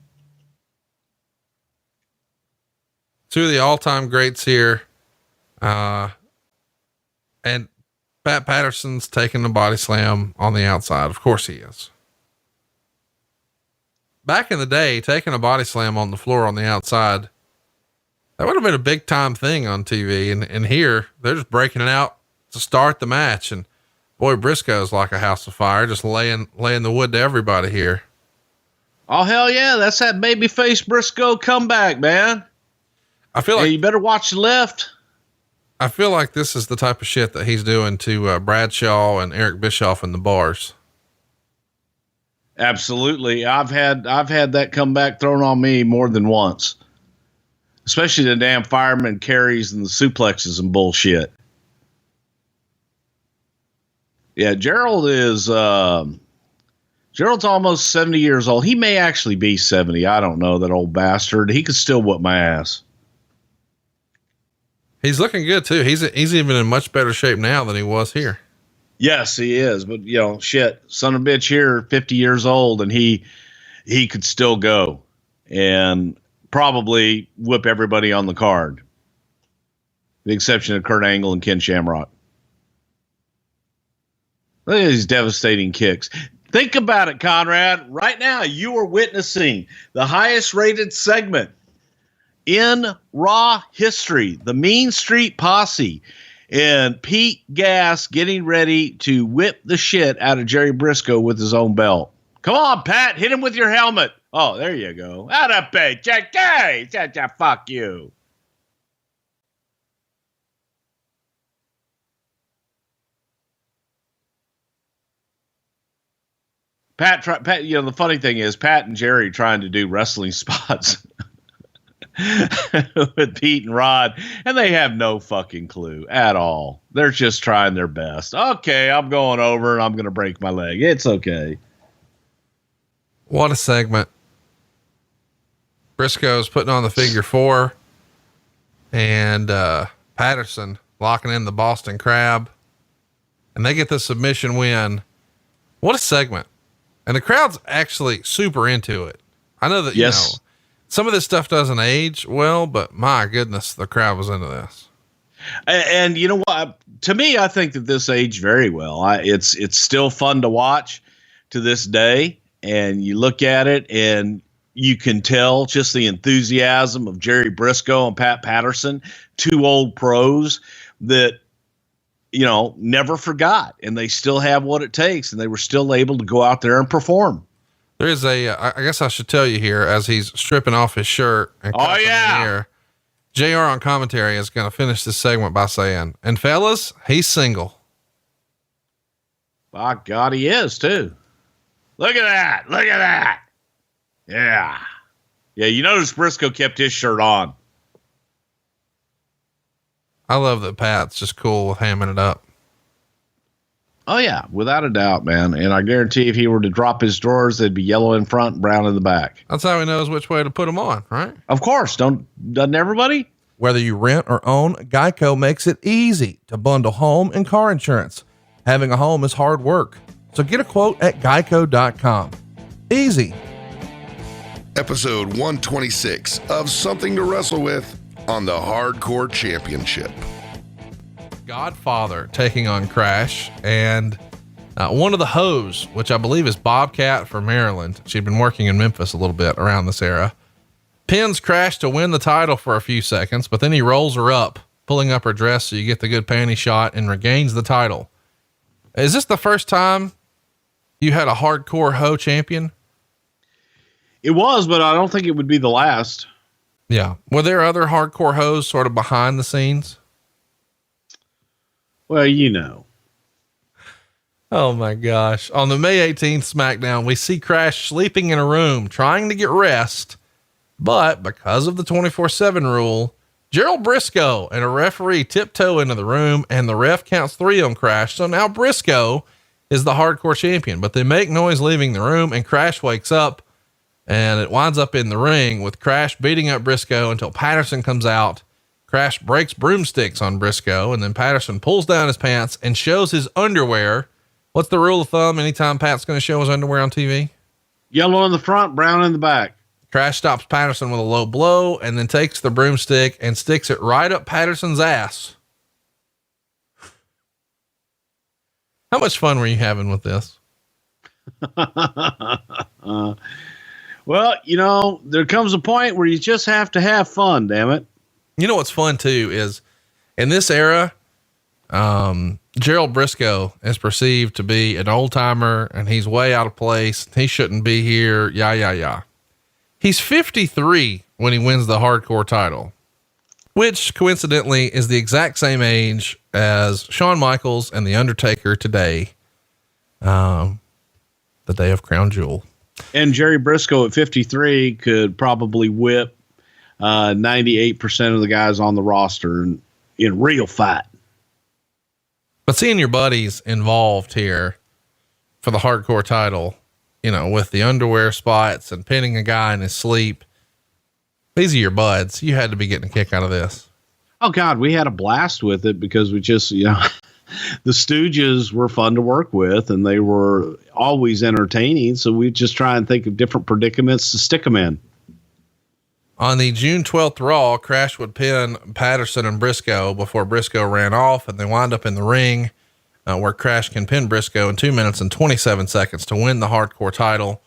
Two of the all-time greats here. And Pat Patterson's taking the body slam on the outside. Of course he is. Back in the day, taking a body slam on the floor on the outside, that would have been a big time thing on TV. And here they're just breaking it out to start the match. And boy, Briscoe's like a house of fire, just laying the wood to everybody here. Oh, hell yeah. That's that babyface Briscoe comeback, man. I feel like you better watch the left. I feel like this is the type of shit that he's doing to Bradshaw and Eric Bischoff in the bars. Absolutely. I've had that comeback thrown on me more than once, especially the damn fireman carries and the suplexes and bullshit. Yeah. Gerald's almost 70 years old. He may actually be 70. I don't know, that old bastard. He could still whoop my ass. He's looking good too. He's even in much better shape now than he was here. Yes, he is. But shit, son of a bitch here, 50 years old, and he could still go and probably whip everybody on the card. The exception of Kurt Angle and Ken Shamrock. Look at these devastating kicks. Think about it, Conrad. Right now, you are witnessing the highest rated segment in Raw history, the Mean Street Posse, and Pete Gas getting ready to whip the shit out of Jerry Briscoe with his own belt. Come on, Pat, hit him with your helmet. Oh, there you go. Fuck you. Pat, the funny thing is Pat and Jerry trying to do wrestling spots with Pete and Rod, and they have no fucking clue at all. They're just trying their best. Okay, I'm going over and I'm going to break my leg. It's okay. What a segment. Briscoe's putting on the figure 4 and Patterson locking in the Boston Crab, and they get the submission win. What a segment. And the crowd's actually super into it. I know that, yes, some of this stuff doesn't age well, but my goodness, the crowd was into this. And you know what? To me, I think that this aged very well. It's still fun to watch to this day. And you look at it and you can tell just the enthusiasm of Jerry Briscoe and Pat Patterson, two old pros that, never forgot, and they still have what it takes, and they were still able to go out there and perform. There is I guess I should tell you here, as he's stripping off his shirt and JR on commentary is going to finish this segment by saying, and fellas, he's single. By God, he is too. Look at that. Look at that. Yeah. Yeah. You notice Briscoe kept his shirt on. I love that Pat's just cool with hamming it up. Oh yeah, without a doubt, man. And I guarantee if he were to drop his drawers, they'd be yellow in front and brown in the back. That's how he knows which way to put them on, right? Of course. Doesn't everybody? Whether you rent or own, Geico makes it easy to bundle home and car insurance. Having a home is hard work, so get a quote at geico.com. Easy. Episode 126 of Something to Wrestle With on the Hardcore Championship. Godfather taking on Crash, and one of the hoes, which I believe is Bobcat from Maryland. She'd been working in Memphis a little bit around this era. Pins Crash to win the title for a few seconds, but then he rolls her up, pulling up her dress so you get the good panty shot, and regains the title. Is this the first time you had a hardcore hoe champion? It was, but I don't think it would be the last. Yeah. Were there other hardcore hoes sort of behind the scenes? Well, you know. Oh my gosh. On the May 18th SmackDown, we see Crash sleeping in a room trying to get rest, but because of the 24/7 rule, Gerald Brisco and a referee tiptoe into the room and the ref counts 3 on Crash. So now Brisco is the hardcore champion, but they make noise leaving the room and Crash wakes up and it winds up in the ring with Crash beating up Brisco until Patterson comes out. Crash breaks broomsticks on Brisco, and then Patterson pulls down his pants and shows his underwear. What's the rule of thumb anytime Pat's going to show his underwear on TV? Yellow in the front, brown in the back. Crash stops Patterson with a low blow and then takes the broomstick and sticks it right up Patterson's ass. How much fun were you having with this? Well, you know, there comes a point where you just have to have fun, damn it. You know what's fun too is in this era, Gerald Brisco is perceived to be an old timer and he's way out of place. He shouldn't be here. Yeah. He's 53 when he wins the hardcore title, which coincidentally is the exact same age as Shawn Michaels and The Undertaker today. The day of Crown Jewel. And Jerry Brisco at 53 could probably whip 98% of the guys on the roster in real fight. But seeing your buddies involved here for the hardcore title, you know, with the underwear spots and pinning a guy in his sleep, these are your buds. You had to be getting a kick out of this. Oh God, we had a blast with it because we just, you know, the Stooges were fun to work with and they were always entertaining. So we just try and think of different predicaments to stick them in. On the June 12th Raw, Crash would pin Patterson and Brisco before Brisco ran off, and they wind up in the ring where Crash can pin Brisco in 2 minutes and 27 seconds to win the hardcore title.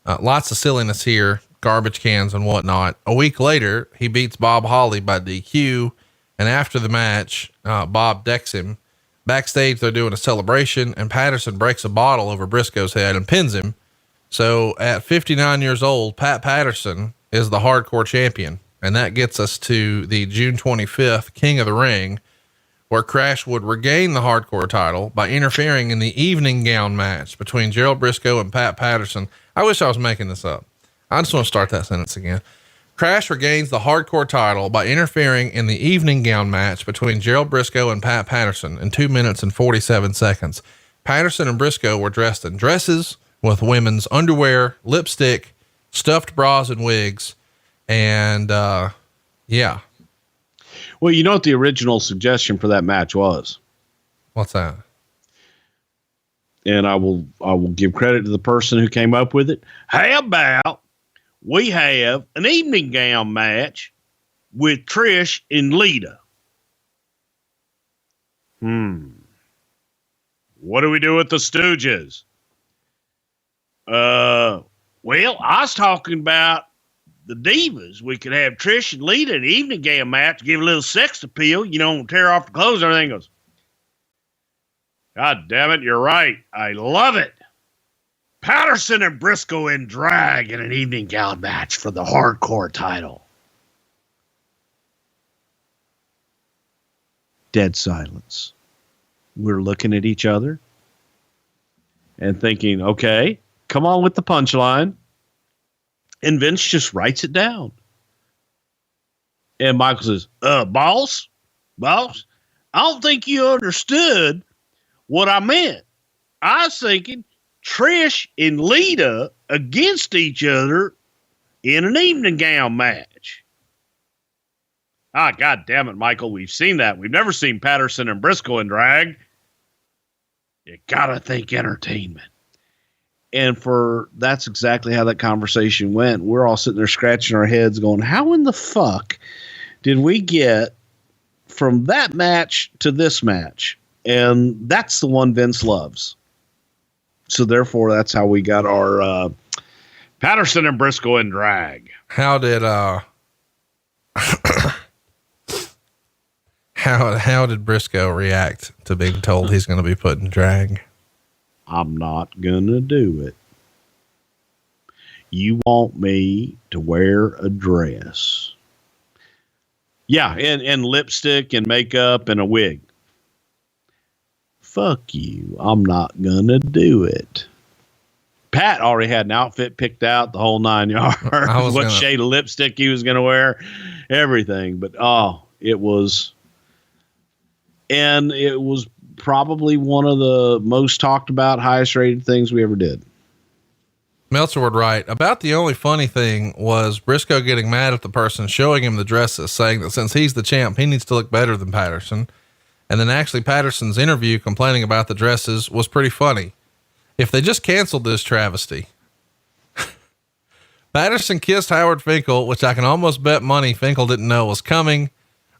Lots of silliness here, garbage cans and whatnot. A week later, he beats Bob Holly by DQ, and after the match, Bob decks him. Backstage, they're doing a celebration, and Patterson breaks a bottle over Brisco's head and pins him. So at 59 years old, Pat Patterson is the hardcore champion. And that gets us to the June 25th King of the Ring, where Crash would regain the hardcore title by interfering in the evening gown match between Gerald Brisco and Pat Patterson. I wish I was making this up. I just want to start that sentence again. Crash regains the hardcore title by interfering in the evening gown match between Gerald Brisco and Pat Patterson in 2 minutes and 47 seconds. Patterson and Brisco were dressed in dresses with women's underwear, lipstick, stuffed bras and wigs. And, yeah. Well, you know what the original suggestion for that match was? What's that? And I will give credit to the person who came up with it. How about we have an evening gown match with Trish and Lita? What do we do with the Stooges? Well, I was talking about the Divas. We could have Trish and Lita in an evening gown match, give a little sex appeal, you know, tear off the clothes and everything. Goes, God damn it, you're right. I love it. Patterson and Brisco in drag in an evening gown match for the hardcore title. Dead silence. We're looking at each other and thinking, okay, come on with the punchline. And Vince just writes it down. And Michael says, boss, Boss, I don't think you understood what I meant. I was thinking Trish and Lita against each other in an evening gown match. Ah, God damn it, Michael. We've seen that. We've never seen Patterson and Briscoe in drag. You gotta think entertainment. And that's exactly how that conversation went. We're all sitting there scratching our heads going, how in the fuck did we get from that match to this match? And that's the one Vince loves. So therefore, that's how we got our Patterson and Briscoe in drag. How did how did Briscoe react to being told he's going to be put in drag? I'm not gonna do it. You want me to wear a dress? Yeah, and lipstick and makeup and a wig. Fuck you. I'm not gonna do it. Pat already had an outfit picked out, the whole 9 yards. What shade of lipstick he was gonna wear, everything. But it was probably one of the most talked about, highest rated things we ever did. Meltzer would write, about the only funny thing was Briscoe getting mad at the person showing him the dresses, saying that since he's the champ, he needs to look better than Patterson. And then actually Patterson's interview complaining about the dresses was pretty funny. If they just canceled this travesty. Patterson kissed Howard Finkel, which I can almost bet money Finkel didn't know was coming.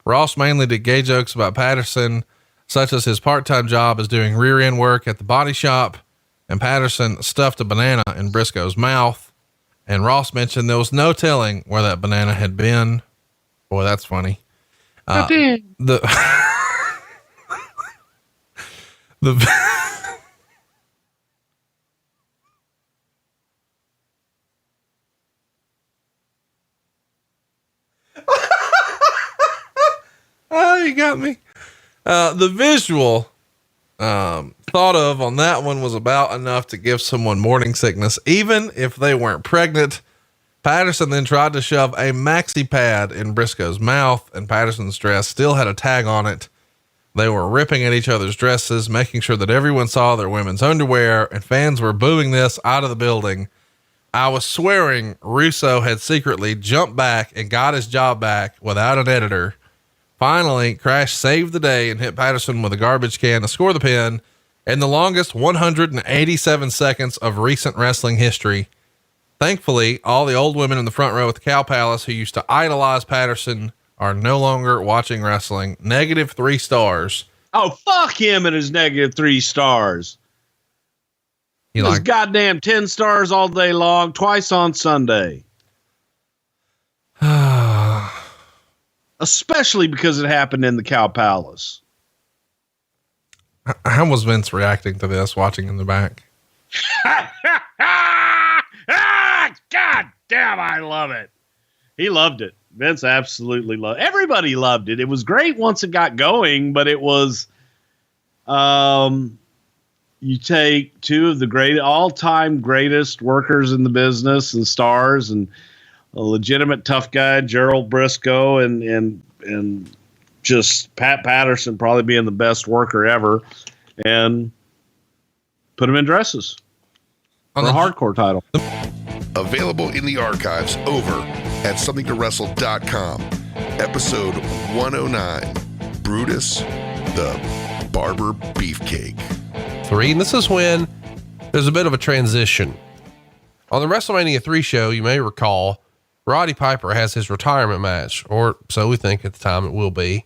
Ross mainly did gay jokes about Patterson, such as his part-time job as doing rear end work at the body shop. And Patterson stuffed a banana in Briscoe's mouth. And Ross mentioned there was no telling where that banana had been. Boy, that's funny. Oh, you got me. The visual, thought of on that one was about enough to give someone morning sickness, even if they weren't pregnant. Patterson then tried to shove a maxi pad in Briscoe's mouth, and Patterson's dress still had a tag on it. They were ripping at each other's dresses, making sure that everyone saw their women's underwear, and fans were booing this out of the building. I was swearing Russo had secretly jumped back and got his job back without an editor. Finally, Crash saved the day and hit Patterson with a garbage can to score the pin in the longest 187 seconds of recent wrestling history. Thankfully, all the old women in the front row at the Cow Palace who used to idolize Patterson are no longer watching wrestling. -3 stars. Oh, fuck him and his -3 stars. He's goddamn 10 stars all day long, twice on Sunday. Especially because it happened in the Cow Palace. How was Vince reacting to this, watching in the back? God damn, I love it. He loved it. Vince absolutely loved it. Everybody loved it. It was great once it got going, but it was, you take two of the all-time greatest workers in the business and stars, and a legitimate tough guy, Gerald Briscoe, and just Pat Patterson probably being the best worker ever, and put him in dresses for a hardcore title. Available in the archives over at somethingtowrestle.com. Episode 109, Brutus, the Barber Beefcake. 3, and this is when there's a bit of a transition. On the WrestleMania 3 show, you may recall, Roddy Piper has his retirement match, or so we think at the time it will be,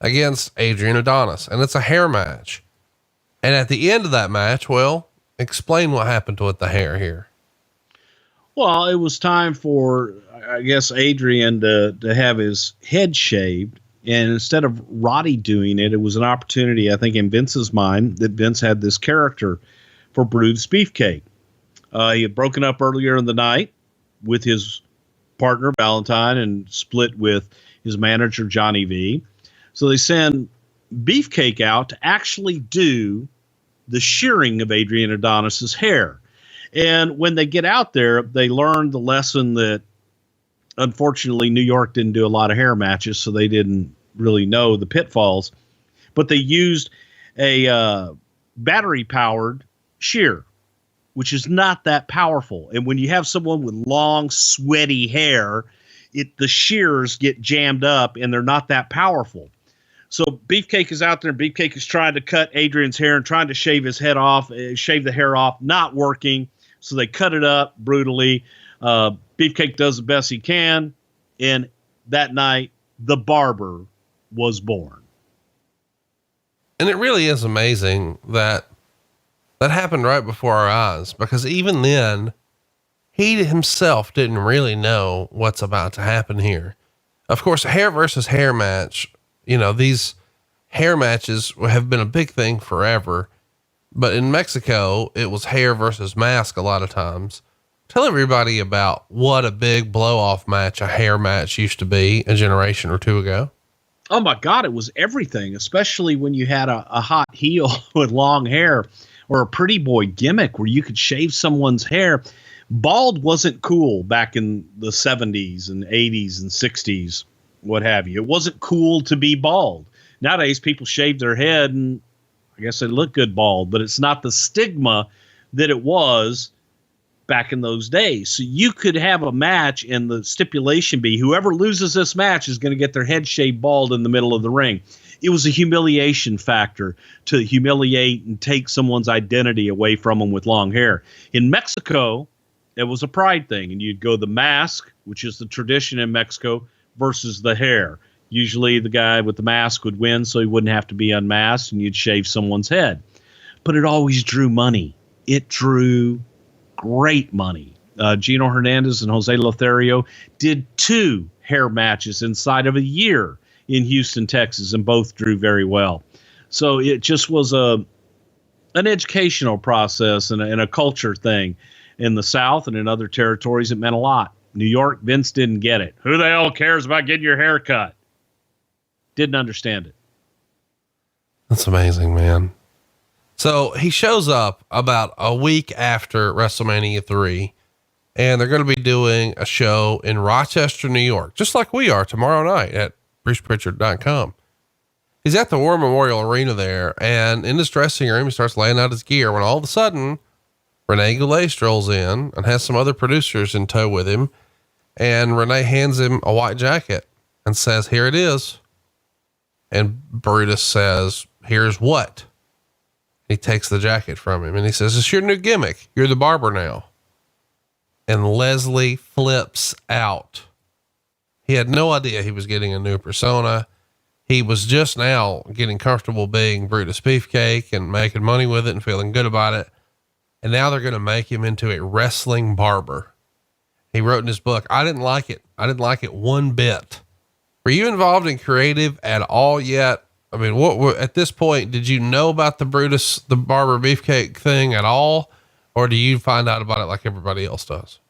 against Adrian Adonis, and it's a hair match. And at the end of that match, well, explain what happened with the hair here. Well, it was time for, I guess, Adrian to have his head shaved. And instead of Roddy doing it, it was an opportunity, I think, in Vince's mind, that Vince had this character for Brutus Beefcake. He had broken up earlier in the night with his partner, Valentine, and split with his manager, Johnny V. So they send Beefcake out to actually do the shearing of Adrian Adonis's hair. And when they get out there, they learn the lesson that, unfortunately, New York didn't do a lot of hair matches, so they didn't really know the pitfalls, but they used a battery powered shear, which is not that powerful. And when you have someone with long, sweaty hair, the shears get jammed up and they're not that powerful. So Beefcake is out there, and Beefcake is trying to cut Adrian's hair and trying to shave his head off, shave the hair off, not working. So they cut it up brutally. Beefcake does the best he can. And that night, the Barber was born. And it really is amazing that happened right before our eyes, because even then, he himself didn't really know what's about to happen here. Of course, hair versus hair match, these hair matches have been a big thing forever, but in Mexico, it was hair versus mask a lot of times. Tell everybody about what a big blow off match, a hair match used to be a generation or two ago. Oh my God, it was everything, especially when you had a hot heel with long hair or a pretty boy gimmick where you could shave someone's hair. Bald wasn't cool back in the 70s and 80s and 60s, what have you. It wasn't cool to be bald. Nowadays, people shave their head and I guess they look good bald, but it's not the stigma that it was back in those days. So you could have a match and the stipulation be whoever loses this match is going to get their head shaved bald in the middle of the ring. It was a humiliation factor to humiliate and take someone's identity away from them with long hair. In Mexico, it was a pride thing, and you'd go the mask, which is the tradition in Mexico, versus the hair. Usually the guy with the mask would win, so he wouldn't have to be unmasked, and you'd shave someone's head. But it always drew money. It drew great money. Gino Hernandez and Jose Lothario did 2 hair matches inside of a year in Houston, Texas, and both drew very well. So it just was an educational process and a culture thing. In the South and in other territories, it meant a lot. New York, Vince didn't get it. Who the hell cares about getting your hair cut? Didn't understand it. That's amazing, man. So he shows up about a week after WrestleMania 3, and they're going to be doing a show in Rochester, New York, just like we are tomorrow night at BrucePrichard.com. He's at the War Memorial Arena there, and in his dressing room, he starts laying out his gear when all of a sudden, Renee Goulet strolls in and has some other producers in tow with him. And Renee hands him a white jacket and says, "Here it is." And Brutus says, "Here's what?" He takes the jacket from him and he says, "It's your new gimmick. You're the Barber now." And Leslie flips out. He had no idea he was getting a new persona. He was just now getting comfortable being Brutus Beefcake and making money with it and feeling good about it. And now they're going to make him into a wrestling barber. He wrote in his book, "I didn't like it. I didn't like it one bit." Were you involved in creative at all yet? I mean, what at this point, did you know about the Brutus, the Barber Beefcake thing at all? Or do you find out about it like everybody else does?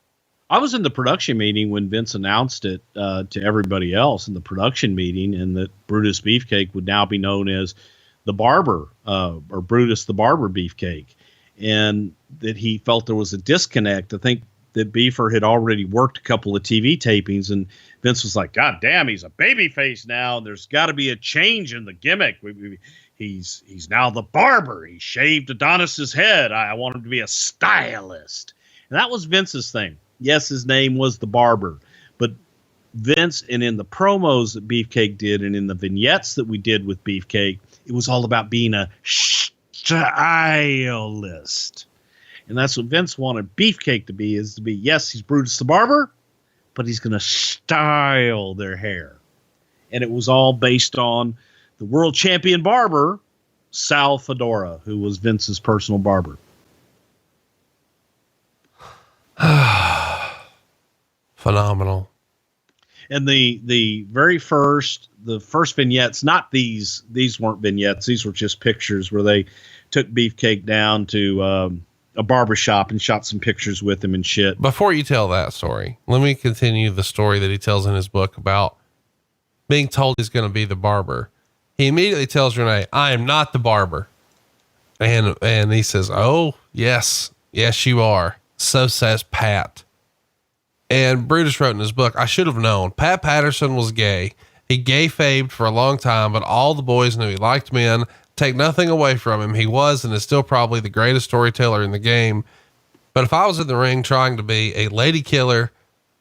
I was in the production meeting when Vince announced it to everybody else in the production meeting, and that Brutus Beefcake would now be known as the Barber, or Brutus the Barber Beefcake. And that he felt there was a disconnect. I think that Beefer had already worked a couple of TV tapings, and Vince was like, "God damn, he's a babyface now. And there's got to be a change in the gimmick. He's now the Barber. He shaved Adonis's head. I want him to be a stylist." And that was Vince's thing. Yes, his name was the Barber, but Vince, and in the promos that Beefcake did, and in the vignettes that we did with Beefcake, it was all about being a stylist. And that's what Vince wanted Beefcake to be, is to be, yes, he's Brutus the Barber, but he's going to style their hair. And it was all based on the world champion barber, Sal Fedora, who was Vince's personal barber. Phenomenal. And the first vignettes, not these weren't vignettes. These were just pictures where they took Beefcake down to a barbershop and shot some pictures with him and shit. Before you tell that story, let me continue the story that he tells in his book about being told he's going to be the barber. He immediately tells Renee, "I am not the barber." And he says, "Oh, yes, you are. So says Pat." And Brutus wrote in his book, "I should have known. Pat Patterson was gay. He kayfabed for a long time, but all the boys knew he liked men. Take nothing away from him. He was and is still probably the greatest storyteller in the game. But if I was in the ring trying to be a lady killer,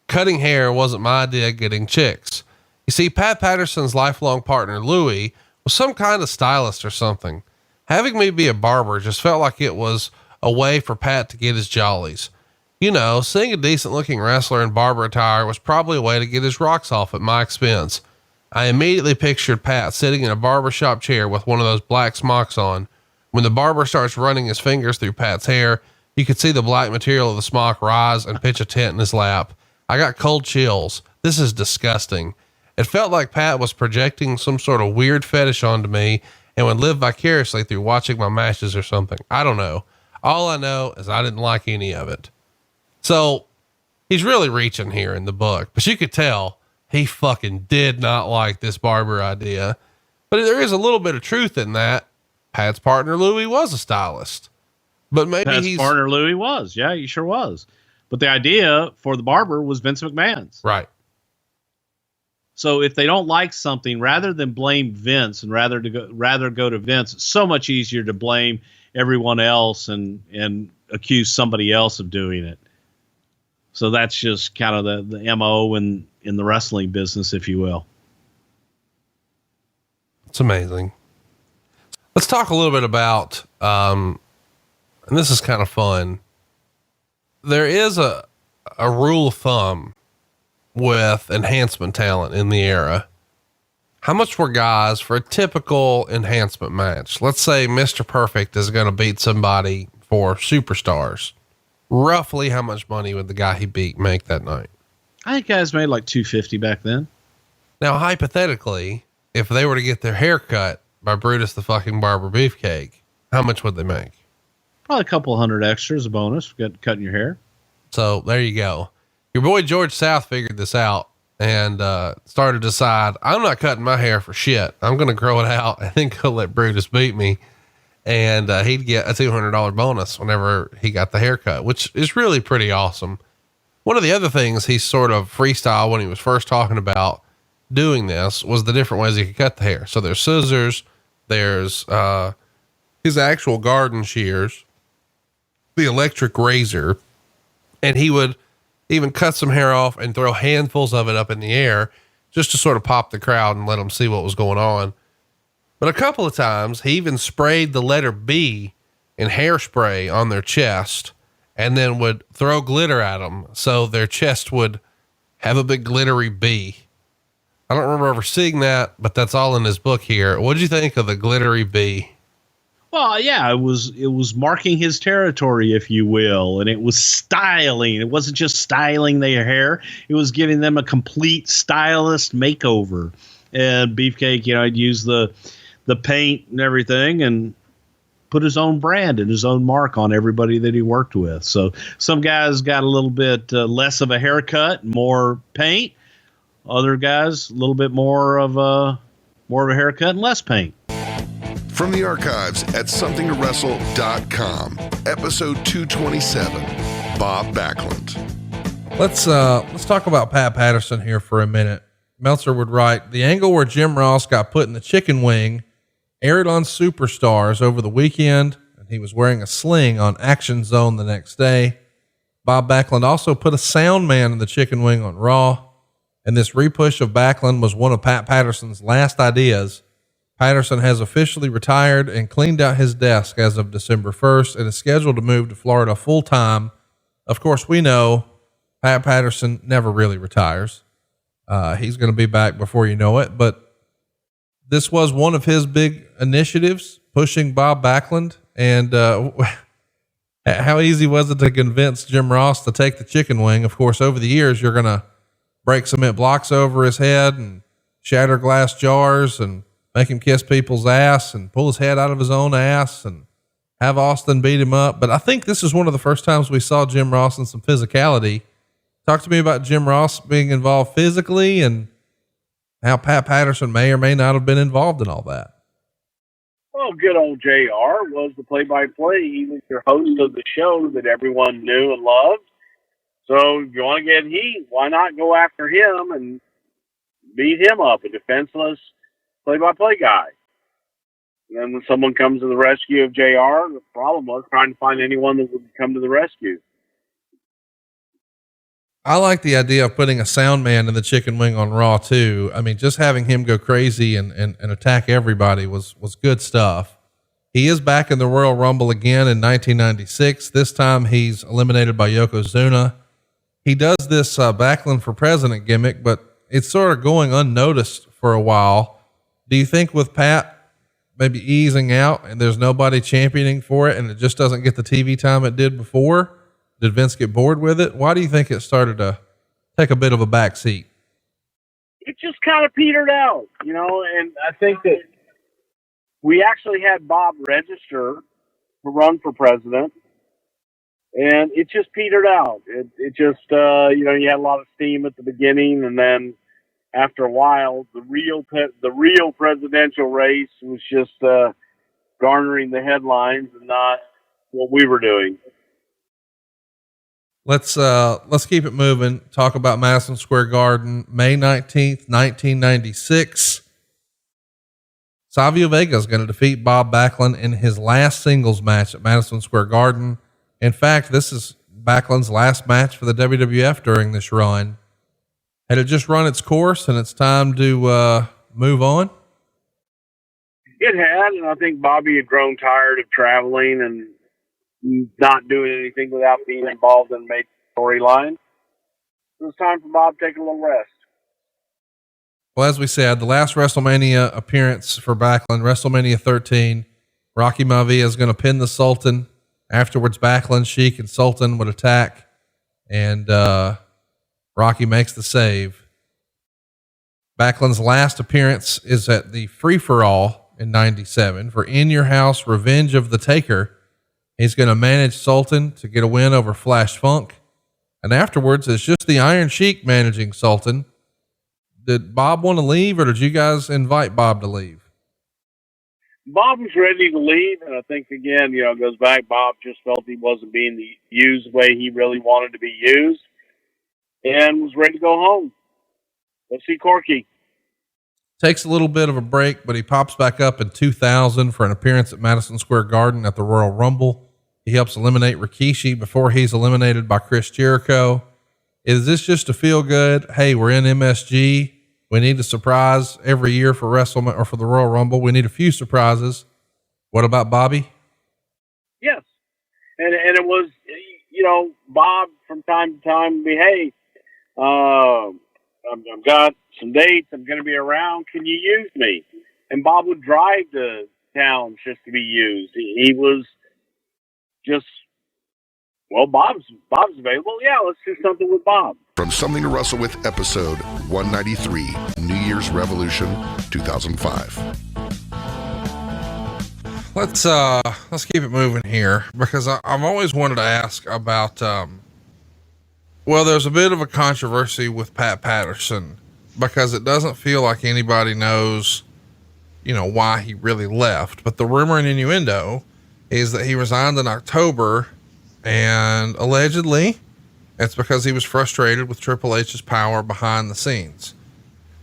cutting hair wasn't my idea of getting chicks. You see, Pat Patterson's lifelong partner, Louie, was some kind of stylist or something. Having me be a barber just felt like it was a way for Pat to get his jollies. You know, seeing a decent looking wrestler in barber attire was probably a way to get his rocks off at my expense. I immediately pictured Pat sitting in a barbershop chair with one of those black smocks on. When the barber starts running his fingers through Pat's hair, you could see the black material of the smock rise and pitch a tent in his lap. I got cold chills. This is disgusting. It felt like Pat was projecting some sort of weird fetish onto me and would live vicariously through watching my matches or something. I don't know. All I know is I didn't like any of it. So he's really reaching here in the book, but you could tell he fucking did not like this barber idea. But there is a little bit of truth in that. Pat's partner Louie was a stylist, but maybe Pat's partner Louie was. Yeah, he sure was. But the idea for the barber was Vince McMahon's. Right. So if they don't like something, rather than blame Vince and rather go to Vince, it's so much easier to blame everyone else and accuse somebody else of doing it. So that's just kind of the MO in the wrestling business, if you will. It's amazing. Let's talk a little bit about, and this is kind of fun. There is a rule of thumb with enhancement talent in the era. How much were guys for a typical enhancement match? Let's say Mr. Perfect is going to beat somebody for Superstars. Roughly how much money would the guy he beat make that night? I think guys made like $250 back then. Now, hypothetically, if they were to get their hair cut by Brutus the fucking Barber Beefcake, how much would they make? Probably a couple $100 extras, a bonus for cutting your hair. So there you go. Your boy George South figured this out and started to decide, I'm not cutting my hair for shit. I'm going to grow it out and then go let Brutus beat me. And he'd get a $200 bonus whenever he got the haircut, which is really pretty awesome. One of the other things he sort of freestyle when he was first talking about doing this was the different ways he could cut the hair. So there's scissors, there's his actual garden shears, the electric razor, and he would even cut some hair off and throw handfuls of it up in the air just to sort of pop the crowd and let them see what was going on. But a couple of times he even sprayed the letter B in hairspray on their chest and then would throw glitter at them so their chest would have a big glittery B. I don't remember ever seeing that, but that's all in his book here. What did you think of the glittery B? Well, yeah, it was marking his territory, if you will, and it was styling. It wasn't just styling their hair; it was giving them a complete stylist makeover. And Beefcake, I'd use the paint and everything, and put his own brand and his own mark on everybody that he worked with. So some guys got a little bit less of a haircut, more paint. Other guys a little bit more of a haircut and less paint. From the archives at somethingtowrestle.com, episode 227, Bob Backlund. Let's talk about Pat Patterson here for a minute. Meltzer would write, the angle where Jim Ross got put in the chicken wing aired on Superstars over the weekend, and he was wearing a sling on Action Zone the next day. Bob Backlund also put a sound man in the chicken wing on Raw, and this repush of Backlund was one of Pat Patterson's last ideas. Patterson has officially retired and cleaned out his desk as of December 1st and is scheduled to move to Florida full time. Of course, we know Pat Patterson never really retires. He's going to be back before you know it, but this was one of his big initiatives, pushing Bob Backlund. And how easy was it to convince Jim Ross to take the chicken wing? Of course, over the years, you're going to break cement blocks over his head and shatter glass jars and make him kiss people's ass and pull his head out of his own ass and have Austin beat him up. But I think this is one of the first times we saw Jim Ross in some physicality. Talk to me about Jim Ross being involved physically and how Pat Patterson may or may not have been involved in all that. Well, good old JR was the play-by-play. He was your host of the show that everyone knew and loved. So if you want to get heat, why not go after him? And beat him up, a defenseless play-by-play guy. And then when someone comes to the rescue of JR, the problem was trying to find anyone that would come to the rescue. I like the idea of putting a sound man in the chicken wing on Raw too. I mean, just having him go crazy and attack everybody was good stuff. He is back in the Royal Rumble again in 1996. This time he's eliminated by Yokozuna. He does this Backlund for president gimmick, but it's sort of going unnoticed for a while. Do you think with Pat maybe easing out and there's nobody championing for it and it just doesn't get the TV time it did before? Did Vince get bored with it? Why do you think it started to take a bit of a backseat? It just kind of petered out, you know, and I think that we actually had Bob register to run for president, and it just petered out. It just, you know, you had a lot of steam at the beginning, and then after a while, the real presidential race was just garnering the headlines and not what we were doing. Let's keep it moving. Talk about Madison Square Garden, May 19th, 1996. Savio Vega is going to defeat Bob Backlund in his last singles match at Madison Square Garden. In fact, this is Backlund's last match for the WWF during this run. Had it just run its course and it's time to move on? It had, and I think Bobby had grown tired of traveling and not doing anything without being involved in a major storyline. It was time for Bob to take a little rest. Well, as we said, the last WrestleMania appearance for Backlund, WrestleMania 13, Rocky Maivia is going to pin the Sultan. Afterwards, Backlund, Sheik, and Sultan would attack, and Rocky makes the save. Backlund's last appearance is at the Free-for-All in 97 for In Your House, Revenge of the Taker. He's going to manage Sultan to get a win over Flash Funk. And afterwards, it's just the Iron Sheik managing Sultan. Did Bob want to leave, or did you guys invite Bob to leave? Bob was ready to leave, and I think, again, you know, it goes back, Bob just felt he wasn't being used the way he really wanted to be used and was ready to go home. Let's see Corky. Takes a little bit of a break, but he pops back up in 2000 for an appearance at Madison Square Garden at the Royal Rumble. He helps eliminate Rikishi before he's eliminated by Chris Jericho. Is this just a feel good? Hey, we're in MSG. We need a surprise every year for WrestleMania or for the Royal Rumble. We need a few surprises. What about Bobby? Yes. And it was, you know, Bob from time to time be, hey, I've got some dates. I'm going to be around. Can you use me? And Bob would drive to towns just to be used. He was just, well, Bob's available. Yeah, let's do something with Bob. From Something to Wrestle With, episode 193, New Year's Revolution, 2005. Let's keep it moving here, because I've always wanted to ask about, well, there's a bit of a controversy with Pat Patterson, because it doesn't feel like anybody knows, you know, why he really left. But the rumor and innuendo is that he resigned in October, and allegedly it's because he was frustrated with Triple H's power behind the scenes.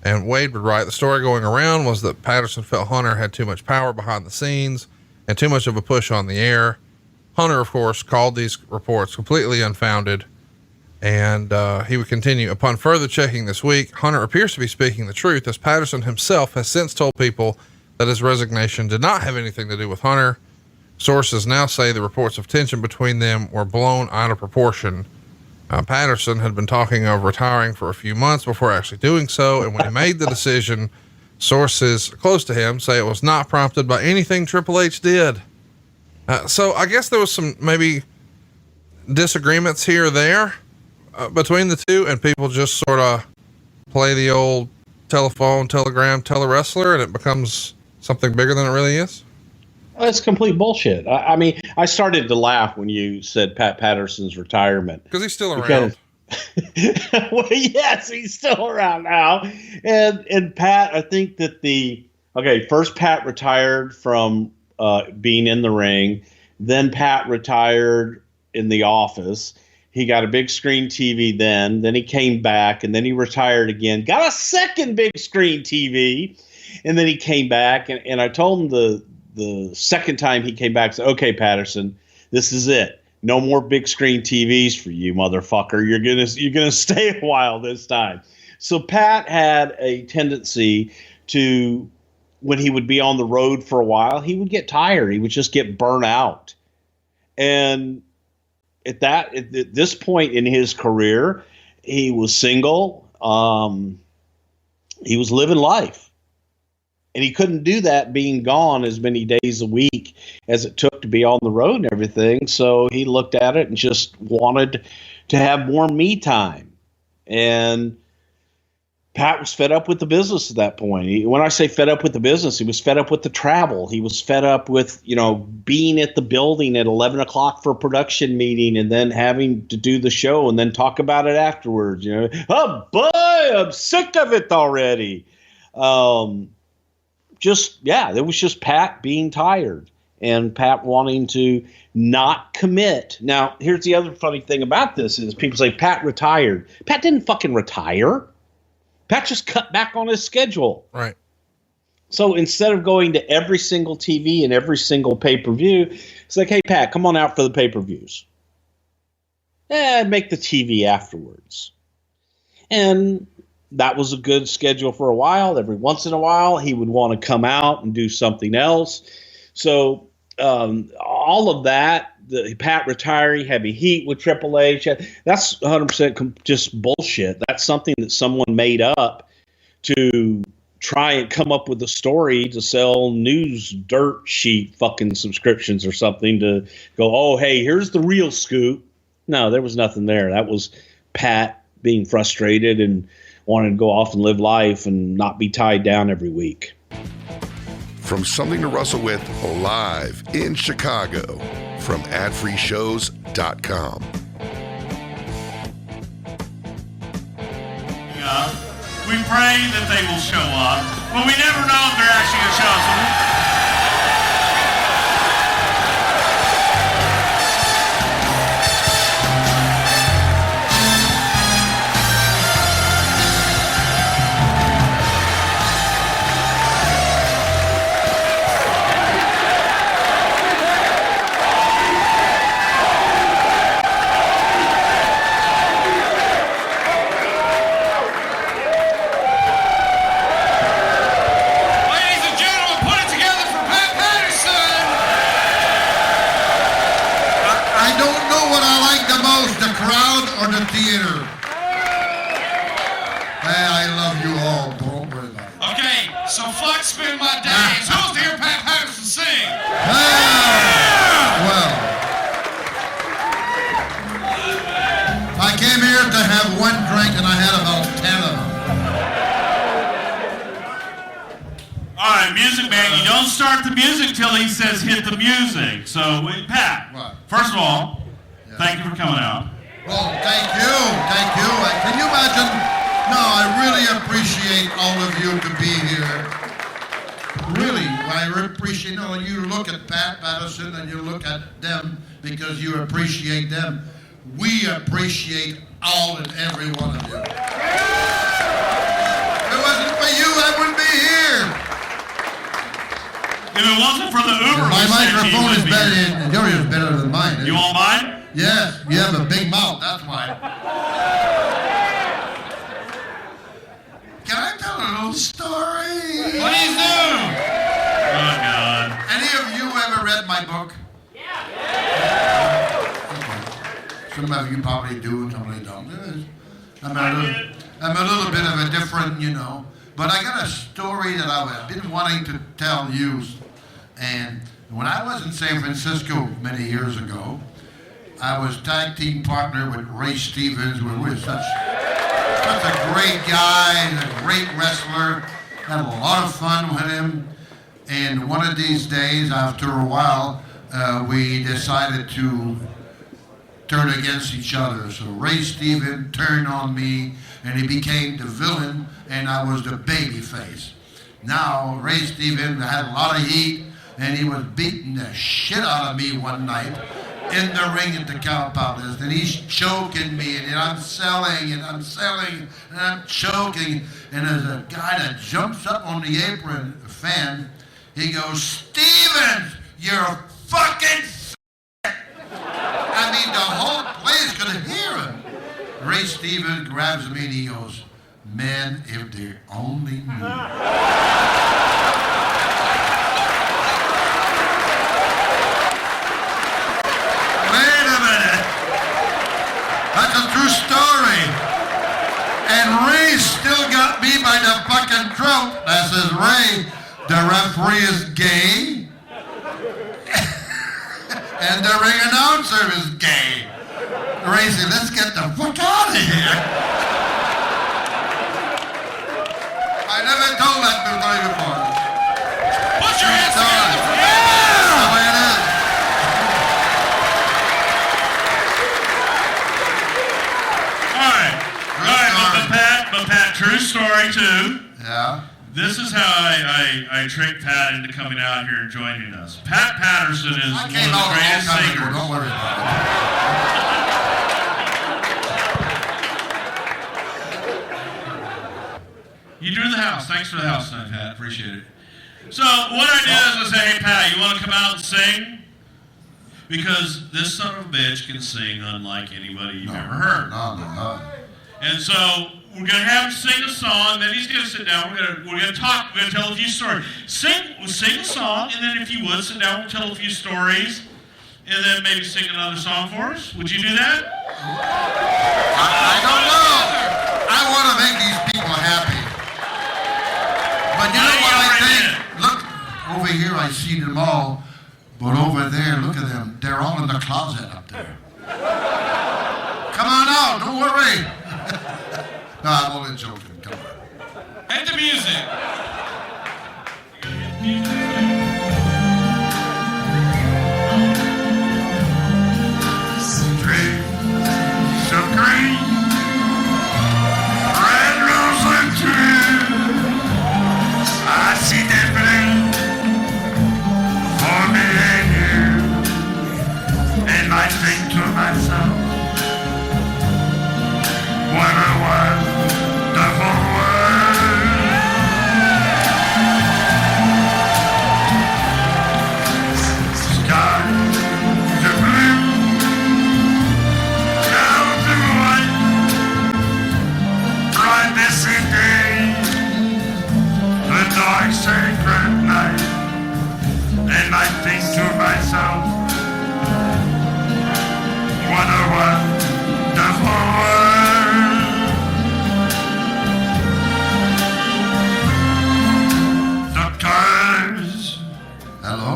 And Wade would write, the story going around was that Patterson felt Hunter had too much power behind the scenes and too much of a push on the air. Hunter, of course, called these reports completely unfounded. And he would continue. Upon further checking this week, Hunter appears to be speaking the truth, as Patterson himself has since told people that his resignation did not have anything to do with Hunter. Sources now say the reports of tension between them were blown out of proportion. Patterson had been talking of retiring for a few months before actually doing so, and when he made the decision, sources close to him say it was not prompted by anything Triple H did. So I guess there was some maybe disagreements here or there between the two, and people just sort of play the old telephone, telegram, telewrestler, and it becomes something bigger than it really is. That's complete bullshit. I mean, I started to laugh when you said Pat Patterson's retirement. Because he's still around. Well, yes, he's still around now. And Pat, I think that first Pat retired from being in the ring. Then Pat retired in the office. He got a big screen TV then he came back, and then he retired again, got a second big screen TV, and then he came back, and I told him the second time he came back, I said, okay, Patterson, this is it. No more big screen TVs for you, motherfucker. You're gonna stay a while this time. So Pat had a tendency to, when he would be on the road for a while, he would get tired. He would just get burnt out. And at this point in his career, he was single. He was living life. And he couldn't do that being gone as many days a week as it took to be on the road and everything. So he looked at it and just wanted to have more me time. And Pat was fed up with the business at that point. When I say fed up with the business, he was fed up with the travel. He was fed up with, being at the building at 11 o'clock for a production meeting and then having to do the show and then talk about it afterwards. Oh boy, I'm sick of it already. There was just Pat being tired and Pat wanting to not commit. Now, here's the other funny thing about this is people say Pat retired. Pat didn't fucking retire. Pat just cut back on his schedule. Right. So instead of going to every single TV and every single pay-per-view, it's like, hey, Pat, come on out for the pay-per-views. Make the TV afterwards. And that was a good schedule for a while. Every once in a while, he would want to come out and do something else. So all of that, the Pat retiring, heavy heat with Triple H, that's 100% just bullshit. That's something that someone made up to try and come up with a story to sell news dirt sheet fucking subscriptions or something to go, oh, hey, here's the real scoop. No, there was nothing there. That was Pat being frustrated and wanting to go off and live life and not be tied down every week. From Something to Wrestle With live in Chicago from adfreeshows.com. We pray that they will show up, but we never know if they're actually going to show up. Theater. Hey, I love you all. Don't worry about it. Okay, so fuck spend my days. Who's to hear Pat Patterson sing? Well, I came here to have one drink and I had about 10 of them. All right, Music Man, you don't start the music till he says hit the music. So, Pat, first of all, thank you for coming out. Well, thank you. Can you imagine? No, I really appreciate all of you to be here. Really, I appreciate, when you look at Pat Patterson and you look at them because you appreciate them, we appreciate all and every one of you. If it wasn't for you, I wouldn't be here. If it wasn't for the Uber, my microphone is better. Yours is better than mine. You want mine? Yes, you have a big mouth, that's why. Can I tell a little story? Please do. Oh, God. Any of you ever read my book? Yeah. Okay. Some of you probably do, and some of you don't. I'm a little bit of a different, but I got a story that I've been wanting to tell you. And when I was in San Francisco many years ago, I was tag team partner with Ray Stevens. We were such a great guy and a great wrestler. Had a lot of fun with him. And one of these days, after a while, we decided to turn against each other. So Ray Stevens turned on me, and he became the villain, and I was the baby face. Now, Ray Stevens had a lot of heat, and he was beating the shit out of me one night. in the ring at the Cow Palace, and he's choking me, and I'm selling, and I'm choking, and there's a guy that jumps up on the apron fan. He goes, "Stevens, you're a fucking I mean, the whole place could hear him. Ray Stevens grabs me and he goes, "Man, if they only knew." Wait a minute. That's a true story. And Ray still got me by the fucking throat. That says, "Ray, the referee is gay. And the ring announcer is gay." Ray said, "Let's get the fuck out of here." I never told that story before. Put your hands together for That's the way it is. All right, but Pat, true story too. Yeah. This is how I tricked Pat into coming out here and joining us. Pat Patterson is one of the greatest singers. Don't worry about You drew the house. Thanks for the house tonight, Pat. Appreciate it. So what I did is I said, "Hey, Pat, you want to come out and sing?" Because this son of a bitch can sing unlike anybody you've ever heard. No. And so we're gonna have him sing a song. Then he's gonna sit down. We're gonna talk. We're gonna tell a few stories. Sing a song, and then if you would sit down, we'll tell a few stories, and then maybe sing another song for us. Would you do that? I don't know. I want to make these people happy. But you know what I think? Look, over here I see them all, but over there, look at them. They're all in the closet up there. Come on out, don't worry. No, I'm only joking. Come on. And the music. Streets of green, red rose and tree. I see that blue for me and you, and I think to myself, what a wonderful world. Sky to blue, down to white, bright missing day, the dark sacred night, and I think to myself, what a wonderful world. Doctors. Hello?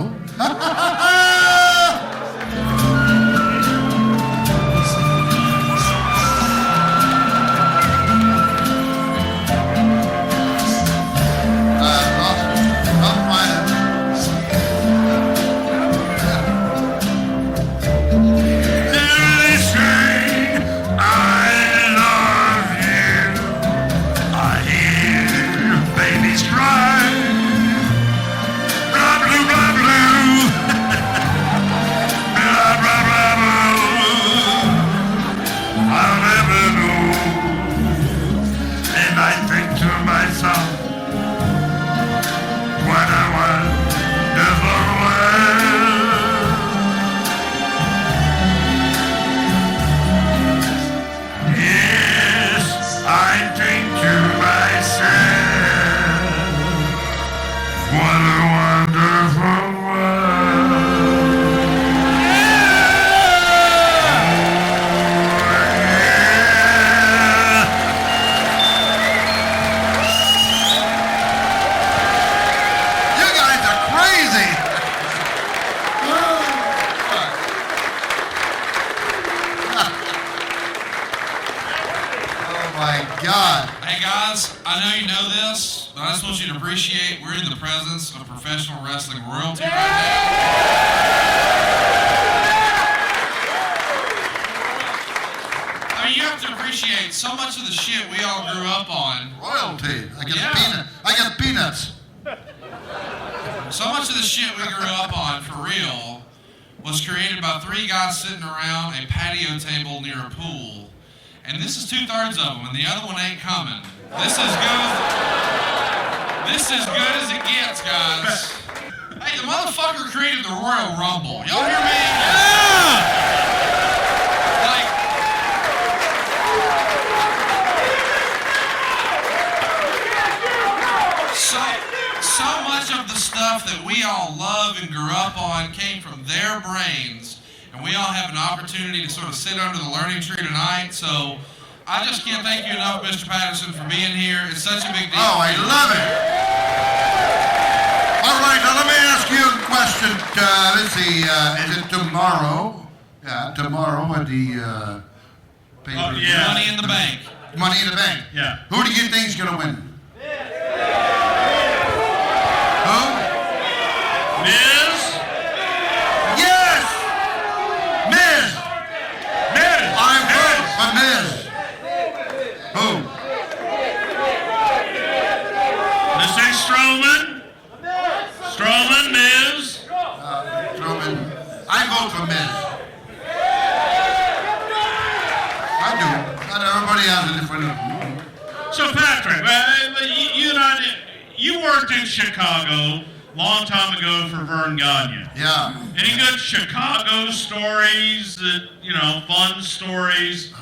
We're in the presence of professional wrestling royalty right now. I mean, you have to appreciate so much of the shit we all grew up on. Royalty. I get peanuts. So much of the shit we grew up on, for real, was created by 3 guys sitting around a patio table near a pool. And this is 2/3 of them, and the other one ain't coming. This is good as it gets, guys. Hey, the motherfucker created the Royal Rumble. Y'all hear me? Yeah! So much of the stuff that we all love and grew up on came from their brains, and we all have an opportunity to sort of sit under the learning tree tonight. So I just can't thank you enough, Mr. Patterson, for being here. It's such a big deal. Oh, I love it. All right, now let me ask you a question. Let's see, is it tomorrow? Yeah, tomorrow at the paper. Yeah. Money in the Bank. Money in the Bank. Yeah. Who do you think's going to win? Miz? Yes! Miz! Miz! I'm voting for Miz. Who? This is Strowman. Strowman, Miz. Strowman. I vote for Miz. I do. Not everybody has a different... So Patrick, you and I, you worked in Chicago long time ago for Vern Gagne. Yeah. Any good Chicago stories that, fun stories?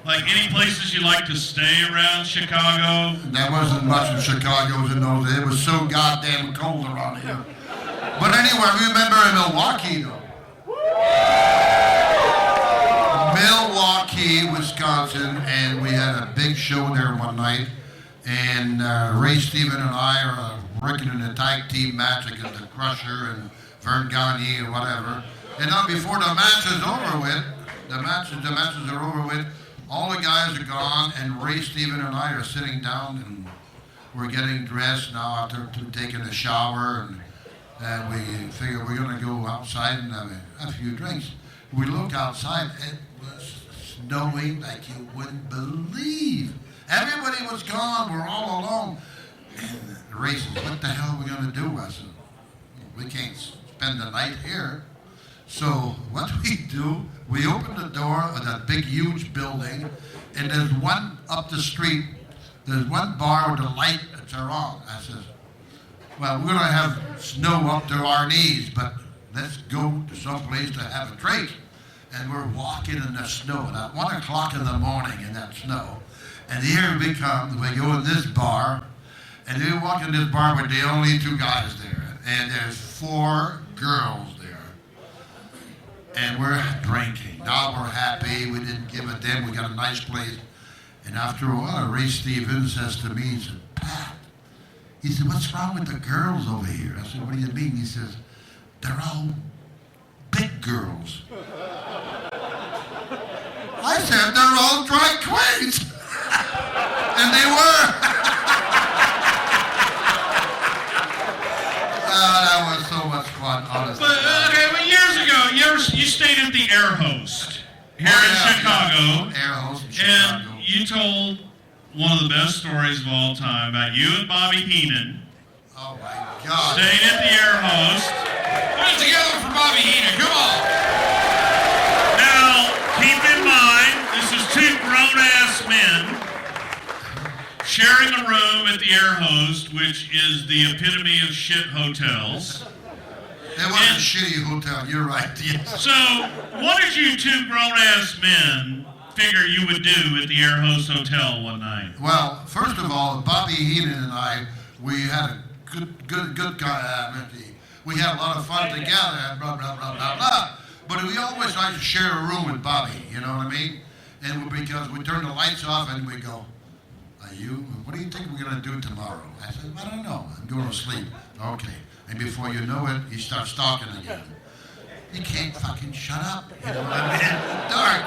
Like any places you like to stay around Chicago? There wasn't much in Chicago in those days. It was so goddamn cold around here. But anyway, I remember in Milwaukee, though. Milwaukee, Wisconsin, and we had a big show there one night. And Ray Stephen and I are working in a tag team match against the Crusher and Vern Gagne or whatever. And now before the match is over with, the matches are over with, all the guys are gone, and Ray Stephen and I are sitting down, and we're getting dressed now after taking a shower, and we figure we're going to go outside and have a few drinks. We look outside, it was snowing like you wouldn't believe. Everybody was gone, we're all alone. And Ray says, what the hell are we going to do? I said, we can't spend the night here. So what we do, we open the door of that big, huge building, and there's one up the street, there's one bar with the light that's on. I says, well, we're going to have snow up to our knees, but let's go to some place to have a drink. And we're walking in the snow at 1 o'clock in the morning in that snow. And here we come, we go in this bar, and we walk in this bar with the only 2 guys there. And there's 4 girls there. And we're drinking. Now we're happy, we didn't give a damn, we got a nice place. And after a while, Ray Stevens says to me, he said, Pat, he said, what's wrong with the girls over here? I said, what do you mean? He says, they're all big girls. I said, they're all drag queens. And they were. That was so much fun, honestly. But years ago, you stayed at the Air Host here in Chicago. Air Host in Chicago. And you told one of the best stories of all time about you and Bobby Heenan. Oh my God. Staying at the Air Host. Put it together for Bobby Heenan, come on. Now, keep in mind, this is 2 grown-ass men sharing a room at the Air Host, which is the epitome of shit hotels. It was a shitty hotel, you're right. Yes. So, what did you 2 grown-ass men figure you would do at the Air Host Hotel one night? Well, first of all, Bobby Heenan and I, we had a good kind. We had a lot of fun together, and blah blah blah blah blah. But we always like to share a room with Bobby. You know what I mean? And because we turn the lights off and we go, what do you think we're gonna do tomorrow? I said, I don't know. I'm going to sleep. Okay. And before you know it, he starts talking again. He can't fucking shut up. You know what I mean? Dark.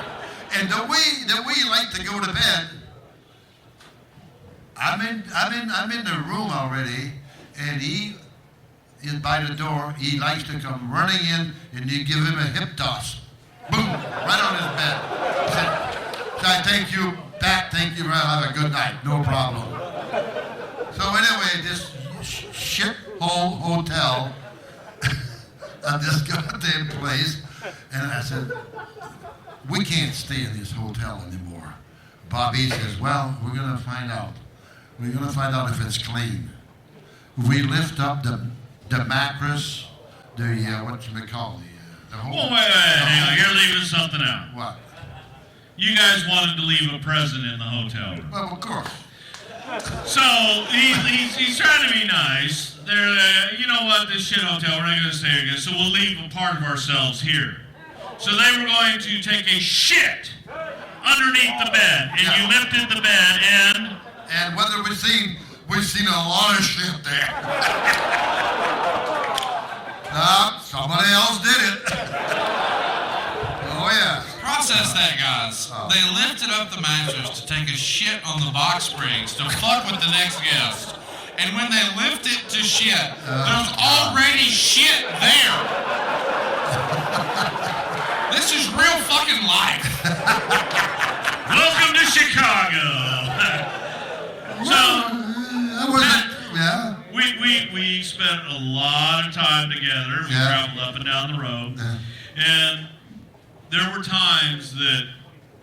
And the way you like to go to bed, I'm in the room already, and he is by the door. He likes to come running in, and you give him a hip toss. Boom, right on his bed. So I thank you, Pat, thank you, have a good night, no problem. So anyway, this shithole hotel at this goddamn place, And I said, we can't stay in this hotel anymore. Bobby says, well, we're going to find out. We're going to find out if it's clean. We lift up the mattress, what you may call the whole... Well, wait, hang on. You're leaving something out. What? You guys wanted to leave a present in the hotel room. Well, of course. So he's trying to be nice. They're, you know what, this shit hotel, we're not going to stay again, so we'll leave a part of ourselves here. So they were going to take a shit underneath the bed, and you lifted the bed, and whether we've seen a lot of shit there. Somebody else did it. Oh yeah. Process that, guys. They lifted up the mattress to take a shit on the box springs to fuck with the next guest. And when they lift it to shit, there's already shit there. This is real fucking life. welcome to Chicago. We spent a lot of time together. We traveled up and down the road. And there were times that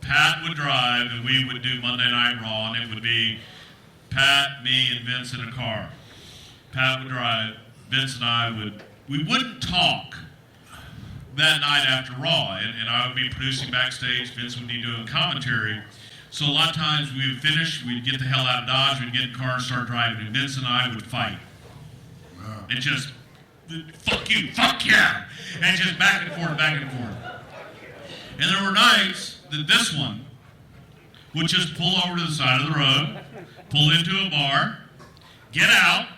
Pat would drive and we would do Monday Night Raw, and it would be Pat, me, and Vince in a car. Pat would drive, Vince and I we wouldn't talk that night after Raw, and I would be producing backstage, Vince would be doing commentary. So a lot of times we would finish, we'd get the hell out of Dodge, we'd get in the car and start driving, and Vince and I would fight. And just, fuck you, fuck yeah, and just back and forth, back and forth. And there were nights that this one would just pull over to the side of the road, pull into a bar, get out,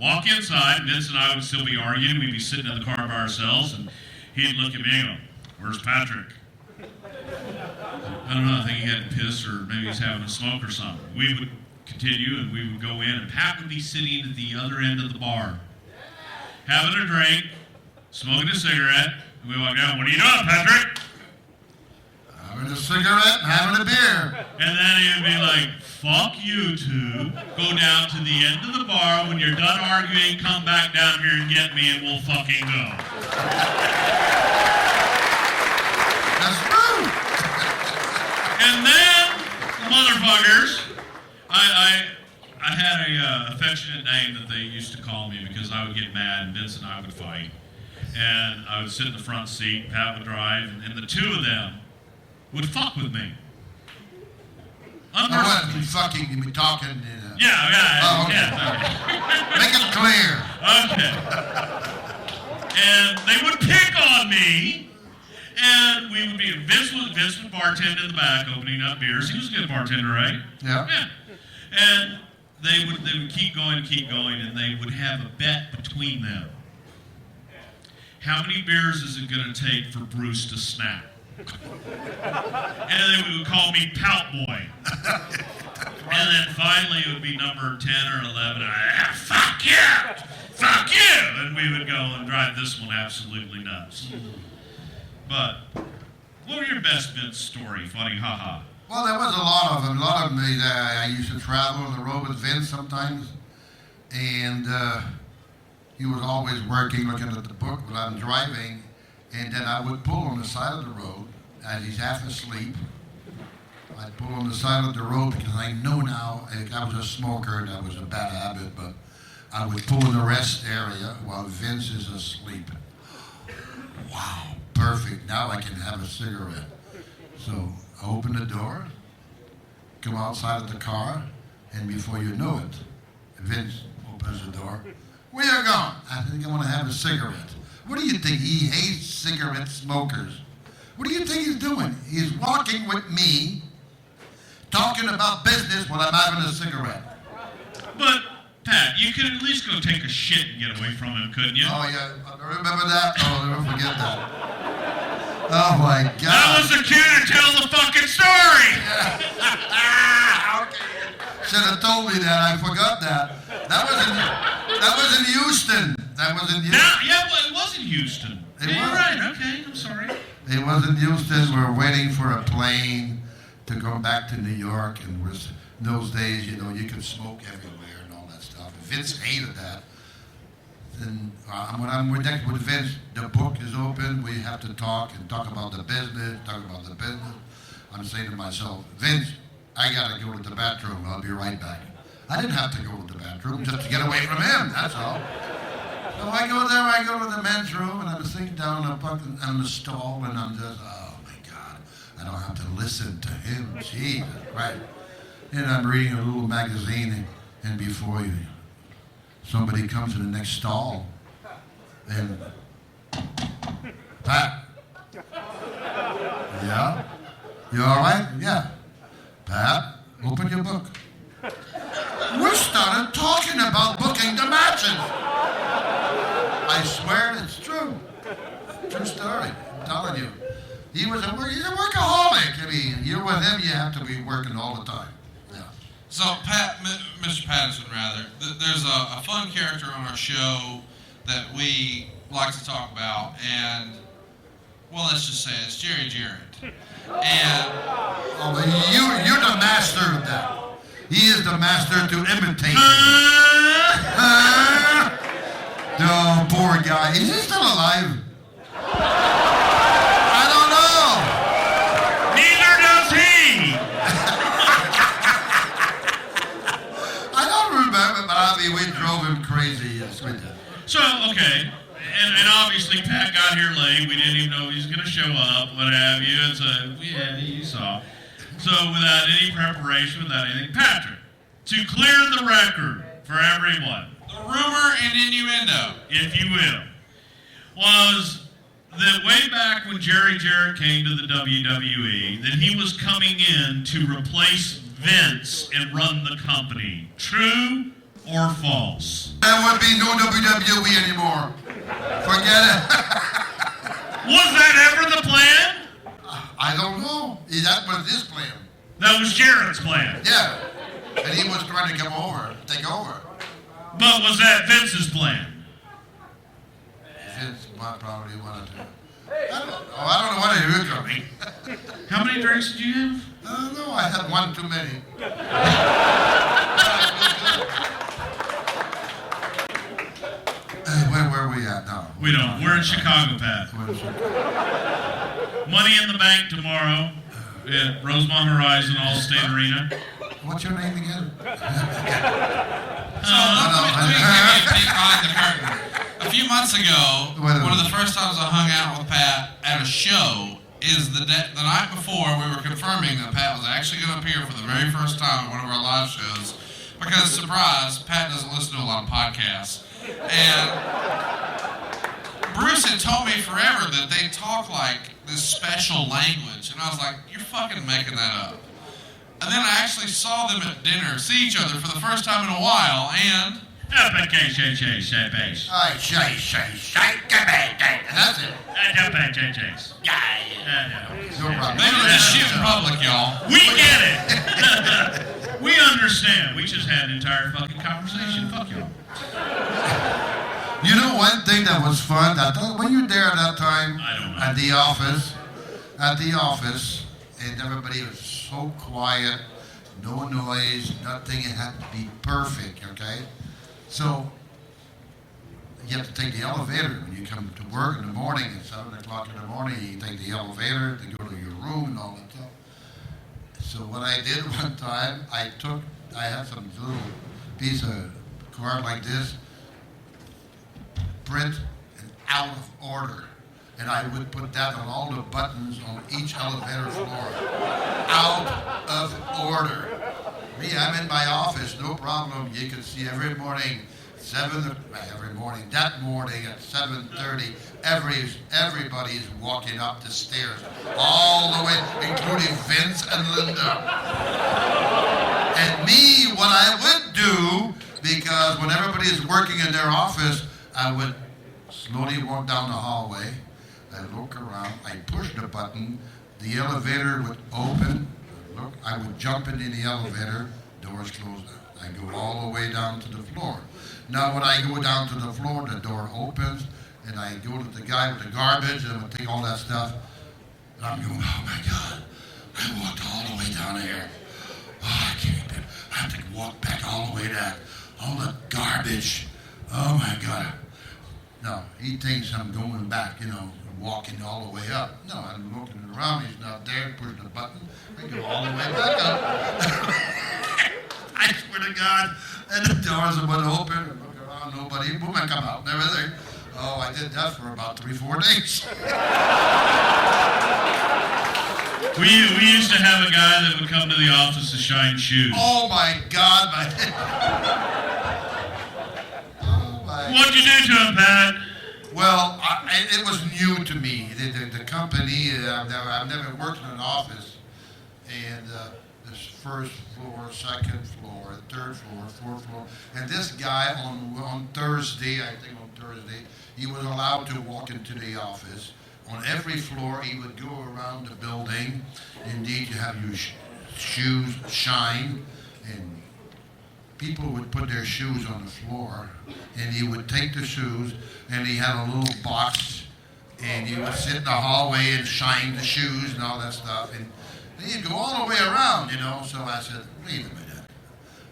walk inside. Vince and I would still be arguing. We'd be sitting in the car by ourselves, and he'd look at me and go, "Where's Patrick?" I don't know, I think he had to piss, or maybe he's having a smoke or something. We would continue, and we would go in, and Pat would be sitting at the other end of the bar, having a drink, smoking a cigarette. And we walk down, "What are you doing, Patrick?" Having a cigarette and having a beer. And then he would be like, "Fuck you two. Go down to the end of the bar. When you're done arguing, come back down here and get me, and we'll fucking go." That's true. And then, motherfuckers, I had a affectionate name that they used to call me because I would get mad and Vince and I would fight. And I would sit in the front seat, Pat would drive, and the two of them would fuck with me. What? You fucking, you be talking? Yeah. Make it clear. Okay. And they would pick on me, and we would be, Vince would bartend in the back, opening up beers. He was a good bartender, right? Yeah. And they would keep going, and they would have a bet between them. How many beers is it going to take for Bruce to snap? And they would call me Pout Boy. And then finally it would be number 10 or 11. Fuck you! Fuck you! And we would go and drive this one absolutely nuts. But what were your best Vince story? Funny, haha. Well, there was a lot of them. A lot of them. I used to travel on the road with Vince sometimes, and he was always working, looking at the book when I'm driving, and then I would pull on the side of the road as he's half asleep. I'd pull on the side of the road because I know now, I was a smoker and that was a bad habit, but I would pull in the rest area while Vince is asleep. Wow, perfect. Now I can have a cigarette. So I open the door, come outside of the car, and before you know it, Vince opens the door. "Where you going?" "I think I want to have a cigarette." What do you think? He hates cigarette smokers. What do you think he's doing? He's walking with me, talking about business while I'm having a cigarette. But, Pat, you could at least go take a shit and get away from him, couldn't you? Oh, yeah. Remember that? Oh, I'll never forget that. Oh, my God. That was the cue to tell the fucking story. Okay. Should have told me that. I forgot that. That was in Houston. That was in Houston. Well, it was in Houston. You're right. Okay, I'm sorry. It was in Houston. We were waiting for a plane to go back to New York, and in those days, you could smoke everywhere and all that stuff. Vince hated that. And when I'm next with Vince, the book is open. We have to talk about the business, I'm saying to myself, Vince, I got to go to the bathroom. I'll be right back. I didn't have to go to the bathroom just to get away from him, that's all. So I go to the men's room, and I'm sitting down on the stall, and I'm just, oh my God, I don't have to listen to him, Jesus Christ. And I'm reading a little magazine, and before you, somebody comes to the next stall, and, Pat, yeah? You all right? Yeah. Pat, open your book. We started talking about booking the matches. I swear it's true. True story. I'm telling you. He's a workaholic. I mean, you're with him, you have to be working all the time. Yeah. So, Mr. Patterson, rather, there's a fun character on our show that we like to talk about, and, well, let's just say it's Gerald. And you're the master of that. He is the master to imitate. No, poor guy. Is he still alive? I don't know. Neither does he. I don't remember, but I mean, we drove him crazy. Yes, we did. So, okay. And obviously Pat got here late. We didn't even know he was going to show up, what have you. And so, yeah, you saw. So without any preparation, without anything, Patrick, to clear the record for everyone, the rumor and innuendo, if you will, was that way back when Jerry Jarrett came to the WWE, that he was coming in to replace Vince and run the company. True or false? There would be no WWE anymore. Forget it. Was that ever the plan? I don't know. That was his plan. That was Jarrett's plan. Yeah. And he was trying to come over, take over. But was that Vince's plan? Vince probably wanted to. I don't know. I don't know what he was doing. How many drinks did you have? I don't know. I had one too many. Where are we at now? We don't. We're in Chicago, Pat. Money in the Bank tomorrow at Rosemont Horizon All-State Arena. What's your name again? Let me give you a peek behind the curtain. A few months ago, one of the first times I hung out with Pat at a show is the night before we were confirming that Pat was actually going to appear for the very first time at one of our live shows. Because, surprise, Pat doesn't listen to a lot of podcasts. And Bruce had told me forever that they talk like this special language. And I was like, you're fucking making that up. And then I actually saw them at dinner, see each other for the first time in a while, and... That's it. They were just shit in public, y'all. We get it. We understand. We just had an entire fucking conversation. Fuck y'all. You know one thing that was fun? When you were there at that time at the office, and everybody was so quiet, no noise, nothing. It had to be perfect, okay? So you have to take the elevator when you come to work in the morning at 7 o'clock in the morning. You take the elevator to go to your room and all that stuff. So what I did one time, I had some little piece of card like this, print and out of order. And I would put that on all the buttons on each elevator floor. Out of order. Me, I'm in my office, no problem. You can see every morning, that morning at 7:30, everybody's walking up the stairs, all the way, including Vince and Linda. And me, what I would do, because when everybody's working in their office, I would slowly walk down the hallway. I look around, I push the button, the elevator would open, I would jump into the elevator, doors closed down. I go all the way down to the floor. Now when I go down to the floor, the door opens, and I go to the guy with the garbage, and I would take all that stuff, and I'm going, oh my God, I walked all the way down here. Oh, I can't do it. I have to walk back all the way down. All the garbage. Oh my God. No, he thinks I'm going back, walking all the way up. No, I'm looking around. He's not there. Push the button. I go all the way back up. I swear to God. And the doors are wide open. I look around, nobody. Boom, I come out. Never there. Oh, I did that for about 3-4 days. We used to have a guy that would come to the office to shine shoes. Oh my God, What'd you do to him, Pat? Well, it was new to me. The company, I've never worked in an office, and this first floor, second floor, third floor, fourth floor, and this guy on Thursday, he was allowed to walk into the office. On every floor, he would go around the building. Indeed, you have your shoes shine, and people would put their shoes on the floor, and he would take the shoes, and he had a little box, and he would sit in the hallway and shine the shoes and all that stuff, and he'd go all the way around, So I said, wait a minute,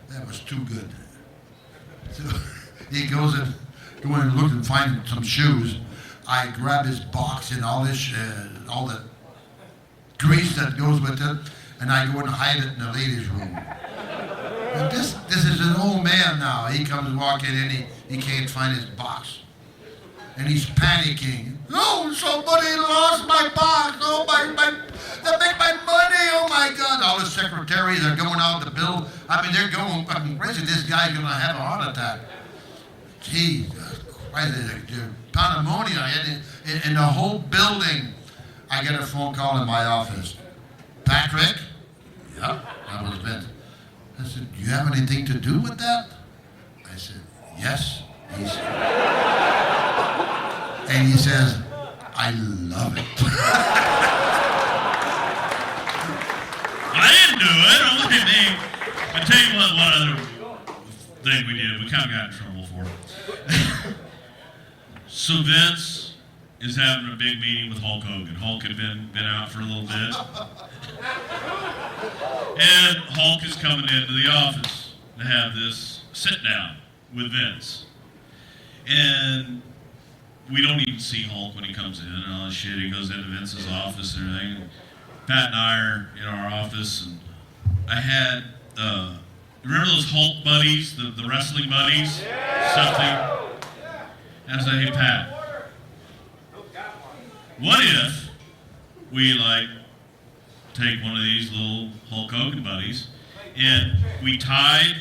that was too good. So he goes and look and find some shoes. I grab his box and all this, all the grease that goes with it, and I go and hide it in the ladies' room. And this is an old man now. He comes walking in, he can't find his box. And he's panicking. Oh, somebody lost my box. Oh, they make my money. Oh, my God. All the secretaries are going out the bill. They're going, crazy. This guy's going to have a heart attack. Jesus Christ, the pandemonium. In the whole building, I get a phone call in my office. Patrick? Yeah, that was Vince. I said, do you have anything to do with that? I said, yes. And he says, I love it. I didn't do it. Only me. I tell you what other thing we did. We kind of got in trouble for it. So Vince is having a big meeting with Hulk Hogan. Hulk had been out for a little bit. And Hulk is coming into the office to have this sit down with Vince. And we don't even see Hulk when he comes in and all this shit. He goes into Vince's office and everything. Pat and I are in our office, and I had, remember those Hulk buddies, the wrestling buddies? Something. And I said, hey, Pat, what if we, take one of these little Hulk Hogan buddies, and we tied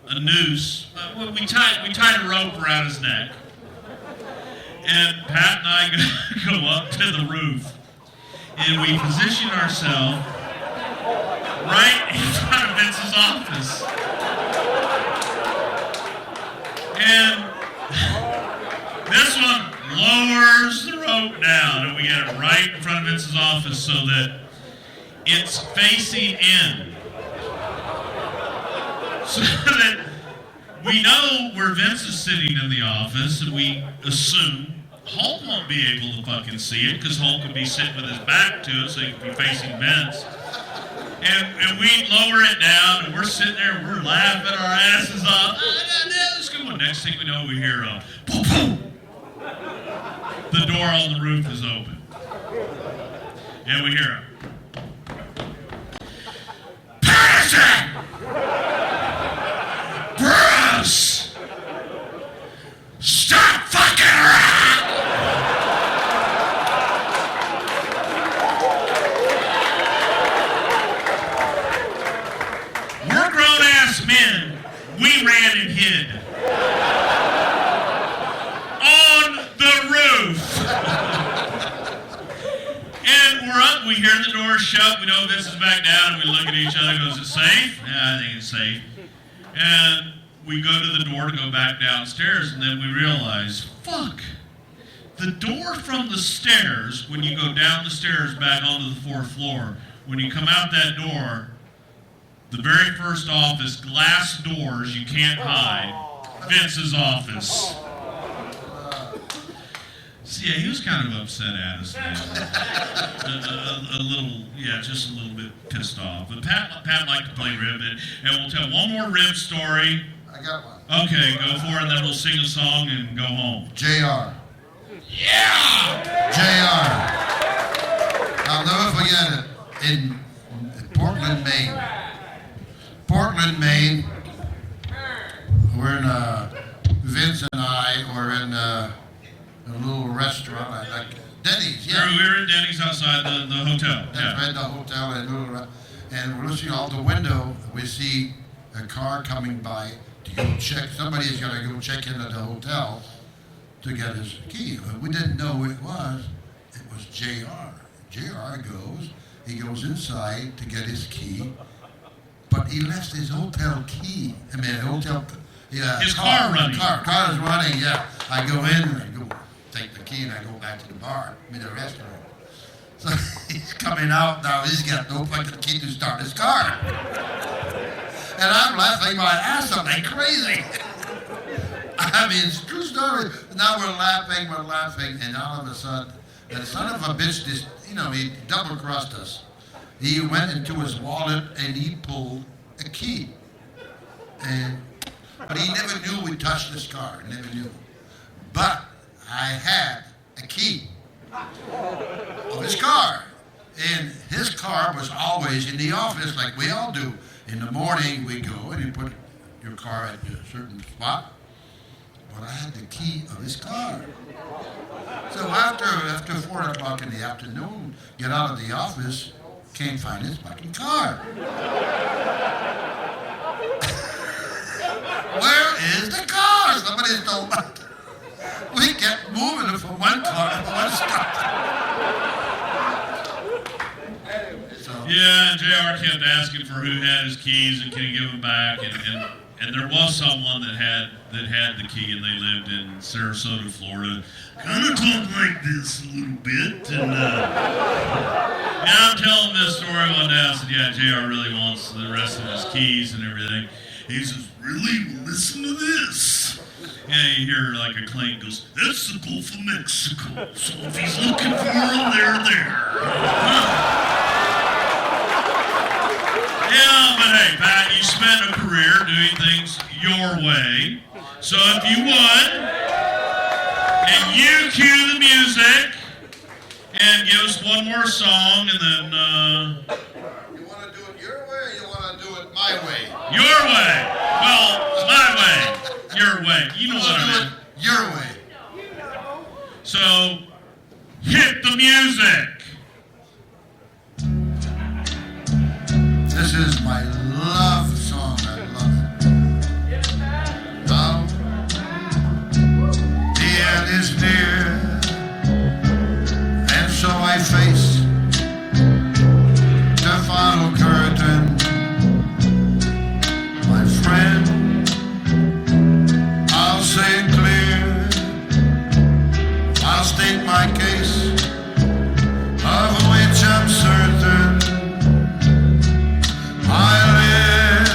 a noose, we tied a rope around his neck, and Pat and I go up to the roof, and we position ourselves right in front of Vince's office. And this one lowers the rope down, and we get it right in front of Vince's office so that it's facing in. So that we know where Vince is sitting in the office, and we assume Hulk won't be able to fucking see it because Hulk would be sitting with his back to it, so he could be facing Vince. And we lower it down, and we're sitting there, and we're laughing our asses off. Let's go. Next thing we know, we hear a boom, boom. The door on the roof is open. And we hear a Patterson! Bruce! Stop fucking around! We're grown-ass men. We ran and hid. On the roof. And we're up, we hear the door shut, we know Vince is back down, and we look at each other and go, is it safe? Yeah, I think it's safe. And we go to the door to go back downstairs, and then we realize, fuck, the door from the stairs, when you go down the stairs back onto the fourth floor, when you come out that door, the very first office, glass doors you can't hide, Vince's office. So yeah, he was kind of upset at us, man. Just a little bit pissed off. But Pat liked to play rib, and we'll tell one more rib story, I got one. Okay, go for it, and then we'll sing a song and go home. JR. Yeah! JR. I'll never forget it. In Portland, Maine. Portland, Maine. We're in Vince and I were in a little restaurant, like Denny's. Yeah. We were in Denny's outside the hotel. That's right, the hotel and we're listening out the window. We see a car coming by to go check. Somebody's got to go check into the hotel to get his key. We didn't know who it was. It was JR. JR goes. He goes inside to get his key, but he left his hotel key. I mean, hotel. Yeah, his car running. Car is running. Yeah. I go in and I go take the key and I go back to the bar, the restaurant. So he's coming out now. He's got no fucking key to start his car. And I'm laughing my ass off like crazy. I mean, it's a true story. Now we're laughing, and all of a sudden, that son of a bitch just, he double-crossed us. He went into his wallet and he pulled a key. But he never knew we touched his car, never knew. But I had a key of his car. And his car was always in the office like we all do. In the morning we go and you put your car at a certain spot. But I had the key of his car. So after 4 o'clock in the afternoon, get out of the office, can't find his fucking car. Where is the car? Somebody stole my. We kept moving it from one car to one stop. Yeah, and JR kept asking for who had his keys and can he give them back, and there was someone that had the key, and they lived in Sarasota, Florida. Kind of talk like this a little bit, and I'm telling this story one day. I said, yeah, JR really wants the rest of his keys and everything. He says, really? Well, listen to this. Yeah, you hear like a clank goes, that's the Gulf of Mexico. So if he's looking for them, they're there. Yeah, but hey, Pat, you spent a career doing things your way. So if you would, and you cue the music, and give us one more song, and then, You want to do it your way, or you want to do it my way? Your way. Well, my way. Your way. You know what I mean. Your way. So, hit the music. This is my love song. I love it. Now, the end is near, and so I face the final curtain. My friend, I'll say it clear. I'll state my case, of which I'm certain. I live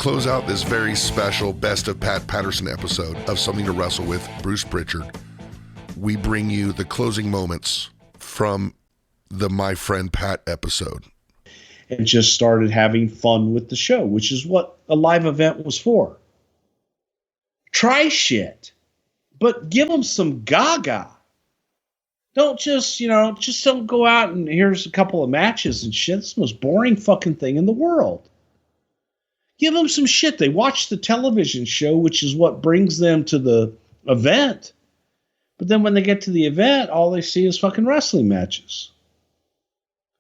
close out this very special Best of Pat Patterson episode of Something to Wrestle with Bruce Prichard, we bring you the closing moments from the My Friend Pat episode. And just started having fun with the show, which is what a live event was for. Try shit, but give them some gaga. Don't just don't go out and here's a couple of matches and shit. It's the most boring fucking thing in the world. Give them some shit. They watch the television show, which is what brings them to the event. But then when they get to the event, all they see is fucking wrestling matches.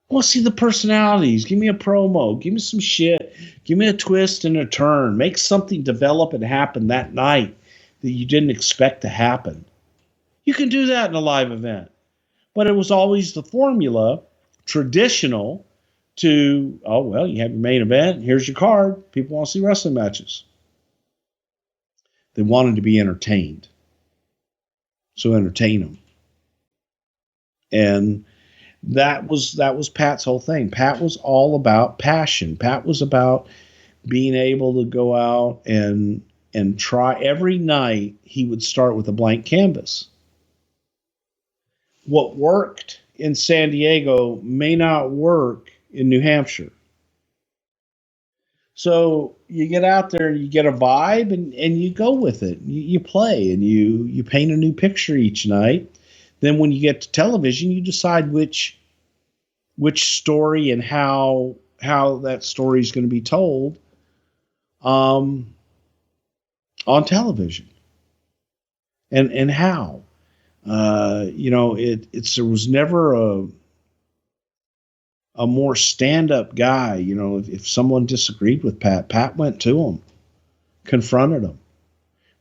I want to see the personalities. Give me a promo. Give me some shit. Give me a twist and a turn. Make something develop and happen that night that you didn't expect to happen. You can do that in a live event. But it was always the formula, traditional, to, you have your main event. Here's your card. People want to see wrestling matches. They wanted to be entertained. So entertain them. And that was Pat's whole thing. Pat was all about passion. Pat was about being able to go out and try. Every night he would start with a blank canvas. What worked in San Diego may not work in New Hampshire. So you get out there and you get a vibe and you go with it. You play and you paint a new picture each night. Then when you get to television, you decide which story and how that story is going to be told on television. And how. There was never a more stand-up guy. If someone disagreed with Pat went to him, confronted him.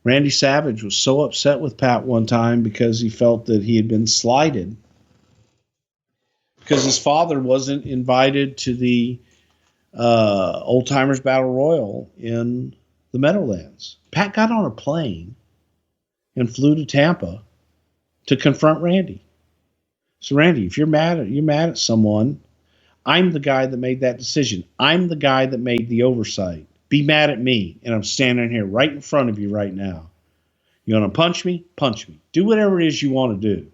Randy Savage was so upset with Pat one time because he felt that he had been slighted because his father wasn't invited to the Old Timers Battle Royal in the Meadowlands. Pat got on a plane and flew to Tampa to confront Randy. So Randy, if you're mad at someone, I'm the guy that made that decision. I'm the guy that made the oversight. Be mad at me, and I'm standing here right in front of you right now. You want to punch me? Punch me. Do whatever it is you want to do.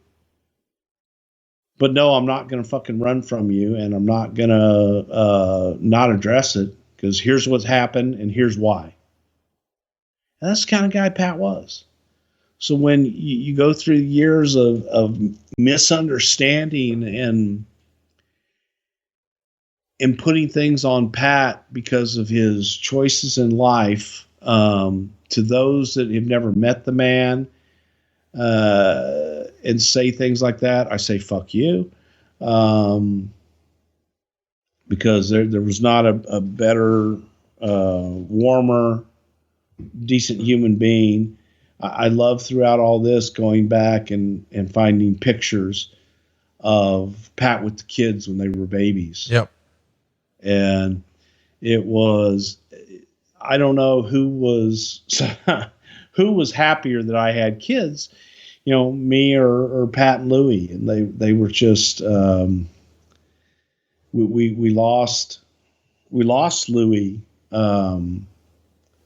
But no, I'm not going to fucking run from you, and I'm not going to not address it, because here's what's happened, and here's why. And that's the kind of guy Pat was. So when you go through years of misunderstanding and putting things on Pat because of his choices in life, to those that have never met the man, and say things like that, I say, fuck you. Because there was not a better, warmer, decent human being. I love throughout all this going back and finding pictures of Pat with the kids when they were babies. Yep. And it was, I don't know who was happier that I had kids, me or Pat and Louie. And they were just, we lost Louie in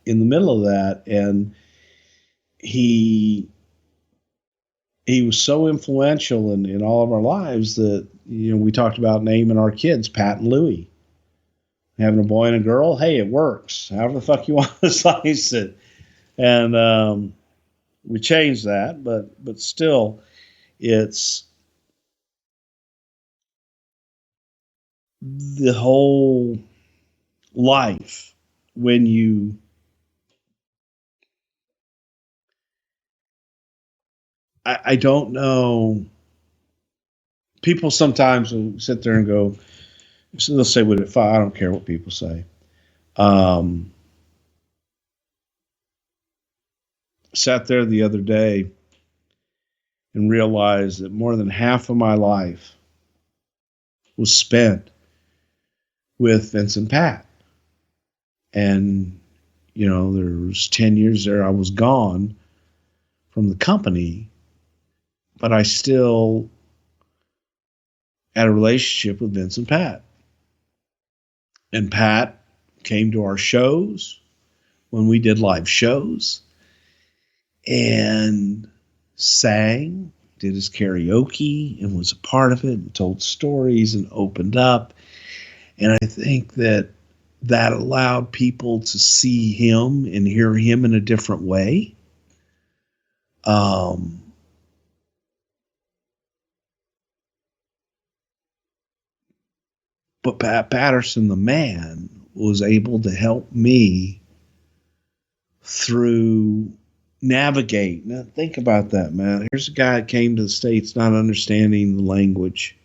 the middle of that. And he was so influential in all of our lives that, we talked about naming our kids Pat and Louie. Having a boy and a girl, hey, it works. However the fuck you want to slice it. And we changed that, but still, it's the whole life when you I don't know. People sometimes will sit there and go, so they'll say, I don't care what people say. Sat there the other day and realized that more than half of my life was spent with Vince and Pat. And, there was 10 years there I was gone from the company, but I still had a relationship with Vince and Pat. And Pat came to our shows. when we did live shows and sang, did his karaoke and was a part of it and told stories and opened up. And I think that allowed people to see him and hear him in a different way. But Pat Patterson, the man, was able to help me through navigate. Now, think about that, man. Here's a guy that came to the States not understanding the language,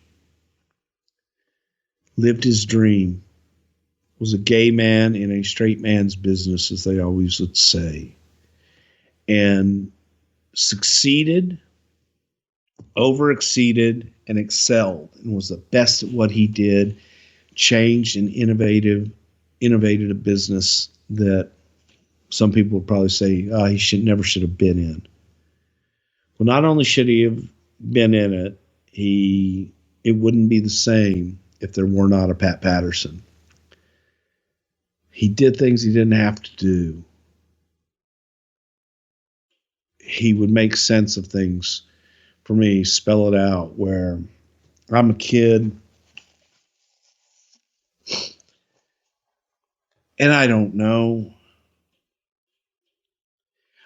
lived his dream, was a gay man in a straight man's business, as they always would say, and succeeded, over-exceeded, and excelled, and was the best at what he did, changed and innovated a business that some people would probably say, oh, he never should have been in. Well, not only should he have been in it, it wouldn't be the same if there were not a Pat Patterson. He did things he didn't have to do. He would make sense of things for me, spell it out, where I'm a kid and I don't know.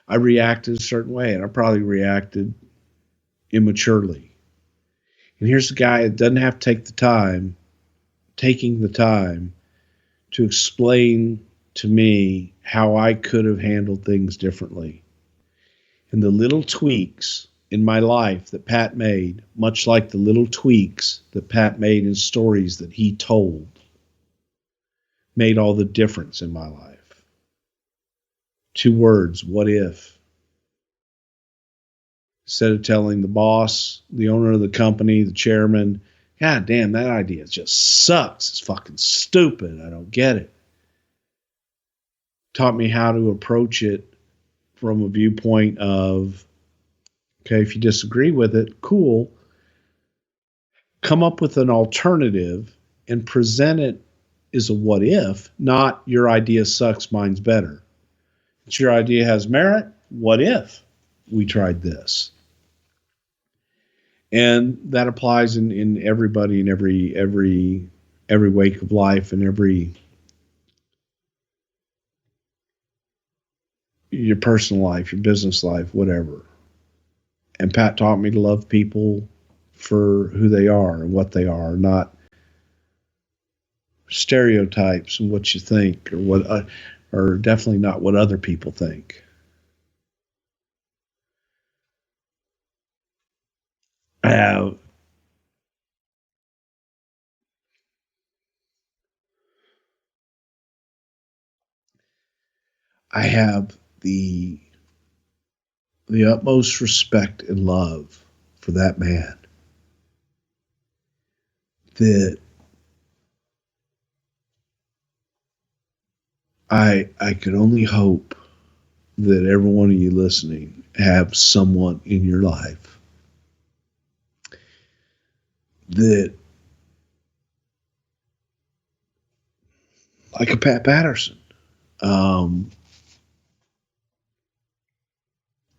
I reacted a certain way, and I probably reacted immaturely. And here's a guy that doesn't have to taking the time to explain to me how I could have handled things differently. And the little tweaks in my life that Pat made, much like the little tweaks that Pat made in stories that he told, made all the difference in my life. 2 words, what if? Instead of telling the boss, the owner of the company, the chairman, God damn, that idea just sucks. It's fucking stupid. I don't get it. Taught me how to approach it from a viewpoint of, okay, if you disagree with it, cool. Come up with an alternative and present it as a what if, not your idea sucks, mine's better. If your idea has merit, what if we tried this? And that applies in everybody, in every wake of life, and your personal life, your business life, whatever. And Pat taught me to love people for who they are and what they are, not stereotypes and what you think, or definitely not what other people think. I have the utmost respect and love for that man, that I could only hope that every one of you listening have someone in your life that, like a Pat Patterson,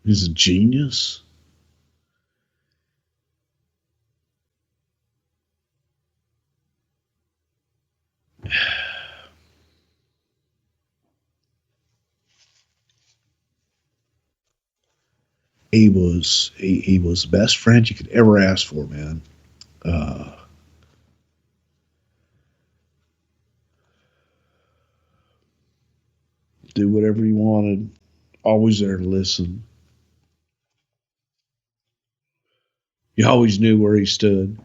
he's a genius. He was the best friend you could ever ask for, man. Do whatever you wanted. Always there to listen. You always knew where he stood.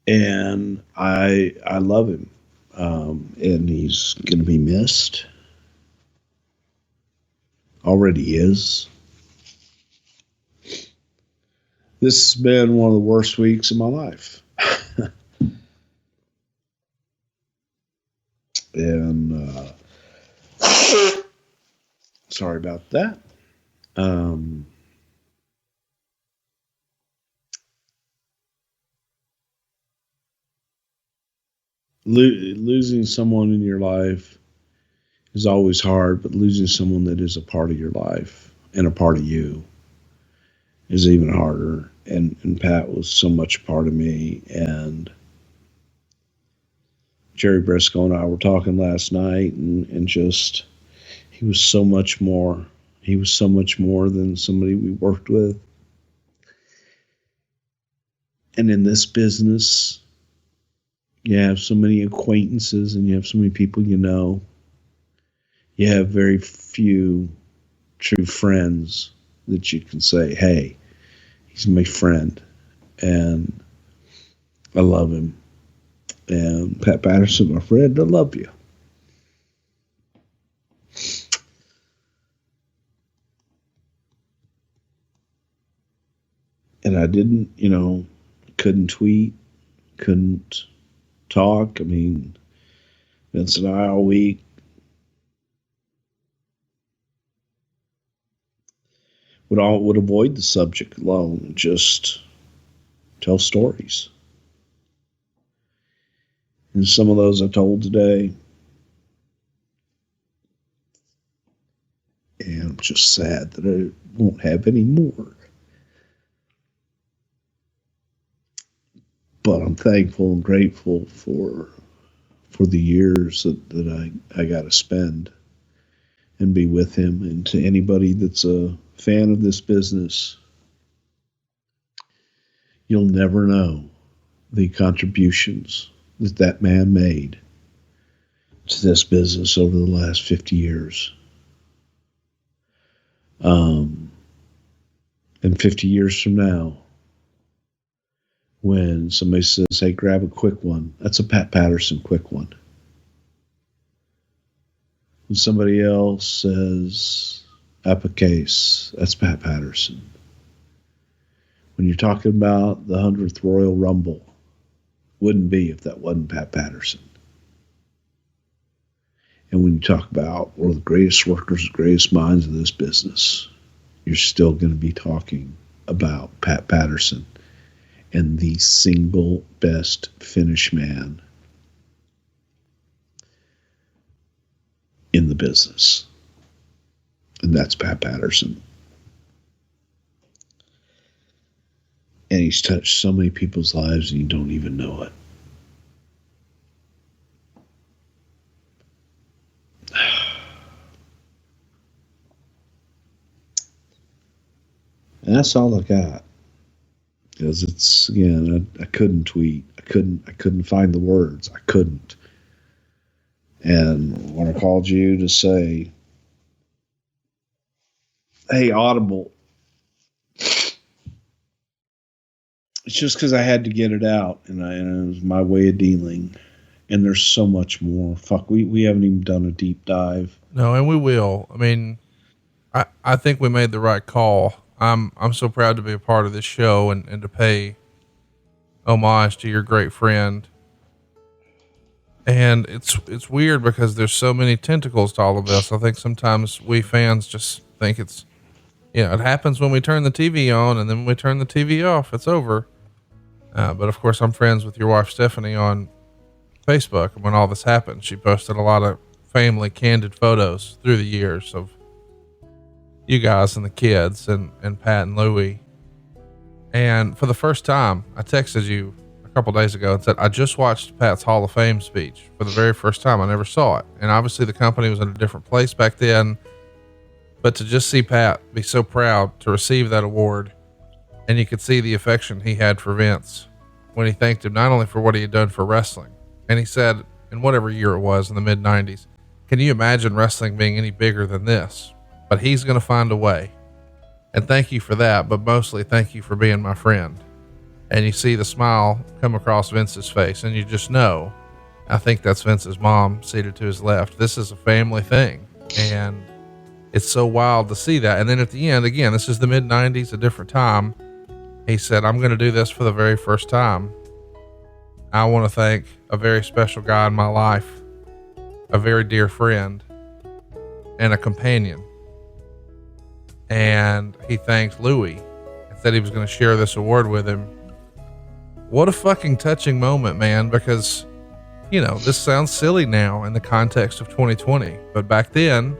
And I love him. And he's going to be missed. Already is. This has been one of the worst weeks of my life. And sorry about that. losing someone in your life is always hard, but losing someone that is a part of your life and a part of you is even harder. And Pat was so much a part of me. And Jerry Briscoe and I were talking last night, and just, he was so much more. He was so much more than somebody we worked with. And in this business, you have so many acquaintances and you have so many people you know. You have very few true friends that you can say, hey, he's my friend, and I love him. And Pat Patterson, my friend, I love you. And I didn't, couldn't tweet, couldn't talk. I mean, Vince and I all week would avoid the subject alone and just tell stories. And some of those I told today. And I'm just sad that I won't have any more. But I'm thankful and grateful for the years that I got to spend and be with him. And to anybody that's a fan of this business, you'll never know the contributions that man made to this business over the last 50 years. And 50 years from now, when somebody says, hey, grab a quick one, that's a Pat Patterson quick one. When somebody else says, up a case, that's Pat Patterson. When you're talking about the 100th Royal Rumble, wouldn't be if that wasn't Pat Patterson. And when you talk about one of the greatest workers, the greatest minds of this business, you're still going to be talking about Pat Patterson and the single best finish man in the business. And that's Pat Patterson. And he's touched so many people's lives and you don't even know it. And that's all I got. Because it's, again, I couldn't tweet. I couldn't find the words. I couldn't. And when I called you to say, hey, Audible, it's just because I had to get it out, and it was my way of dealing. And there's so much more. Fuck, we haven't even done a deep dive. No, and we will. I mean, I think we made the right call. I'm so proud to be a part of this show and to pay homage to your great friend. And it's weird because there's so many tentacles to all of this. I think sometimes we fans just think it's, it happens when we turn the TV on, and then when we turn the TV off, it's over. But of course I'm friends with your wife, Stephanie, on Facebook. And when all this happened, she posted a lot of family candid photos through the years of you guys and the kids and Pat and Louie. And for the first time, I texted you a couple days ago and said, I just watched Pat's Hall of Fame speech for the very first time. I never saw it. And obviously the company was in a different place back then, but to just see Pat be so proud to receive that award, and you could see the affection he had for Vince when he thanked him, not only for what he had done for wrestling. And he said, in whatever year it was in the mid 90s, can you imagine wrestling being any bigger than this? But he's going to find a way. And thank you for that. But mostly thank you for being my friend. And you see the smile come across Vince's face, and you just know, I think that's Vince's mom seated to his left. This is a family thing. And it's so wild to see that. And then at the end, again, this is the mid 90s, a different time. He said, I'm going to do this for the very first time. I want to thank a very special guy in my life, a very dear friend, and a companion. And he thanked Louie and said he was going to share this award with him. What a fucking touching moment, man, because this sounds silly now in the context of 2020, but back then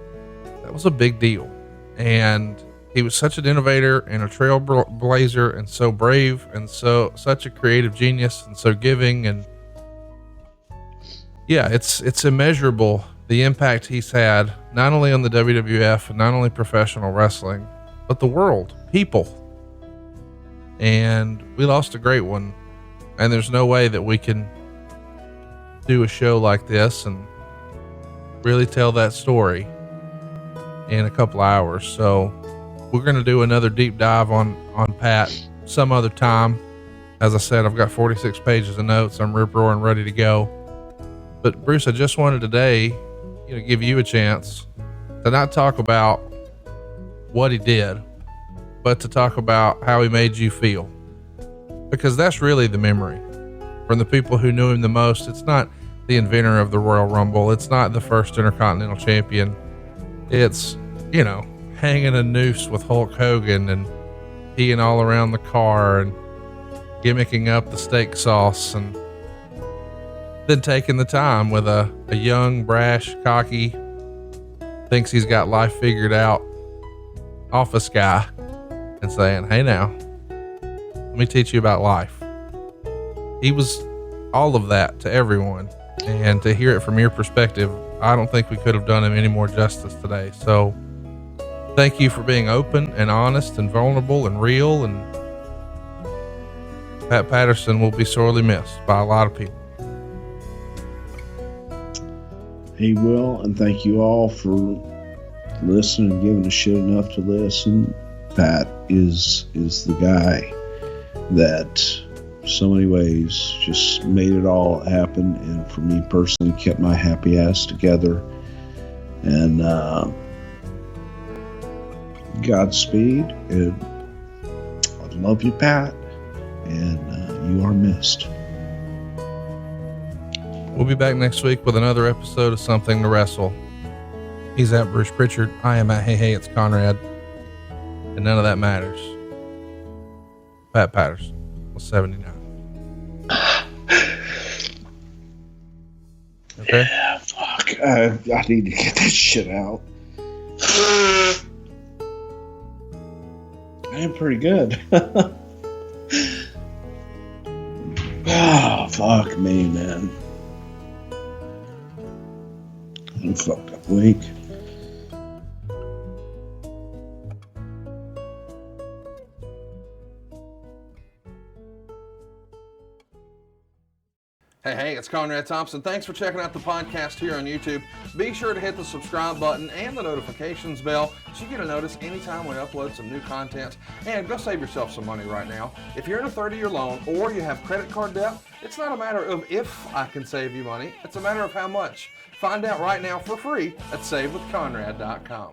that was a big deal. And he was such an innovator and a trailblazer, and so brave, and such a creative genius, and so giving. And yeah, it's immeasurable, the impact he's had, not only on the WWF and not only professional wrestling, but the world, people. And we lost a great one, and there's no way that we can do a show like this and really tell that story in a couple hours. So we're going to do another deep dive on Pat some other time. As I said, I've got 46 pages of notes. I'm rip roaring ready to go. But Bruce, I just wanted today, give you a chance to not talk about what he did, but to talk about how he made you feel, because that's really the memory from the people who knew him the most. It's not the inventor of the Royal Rumble. It's not the first Intercontinental Champion. It's, hanging a noose with Hulk Hogan and peeing all around the car and gimmicking up the steak sauce, and then taking the time with a young, brash, cocky, thinks he's got life figured out office guy and saying, hey now, let me teach you about life. He was all of that to everyone, and to hear it from your perspective, I don't think we could have done him any more justice today. So thank you for being open and honest and vulnerable and real. And Pat Patterson will be sorely missed by a lot of people. He will, and thank you all for listening and giving a shit enough to listen. Pat is the guy that so many ways just made it all happen, and for me personally kept my happy ass together. And Godspeed, and I love you, Pat, and you are missed. We'll be back next week with another episode of Something to Wrestle. He's at Bruce Prichard. I am at Hey, it's Conrad. And none of that matters. Pat Patterson was 79. Okay? Yeah, fuck. I need to get that shit out. I am pretty good. Oh, fuck me, man. I'm fucked up week. Hey, it's Conrad Thompson. Thanks for checking out the podcast here on YouTube. Be sure to hit the subscribe button and the notifications bell so you get a notice anytime we upload some new content. And go save yourself some money right now. If you're in a 30-year loan or you have credit card debt, it's not a matter of if I can save you money. It's a matter of how much. Find out right now for free at SaveWithConrad.com.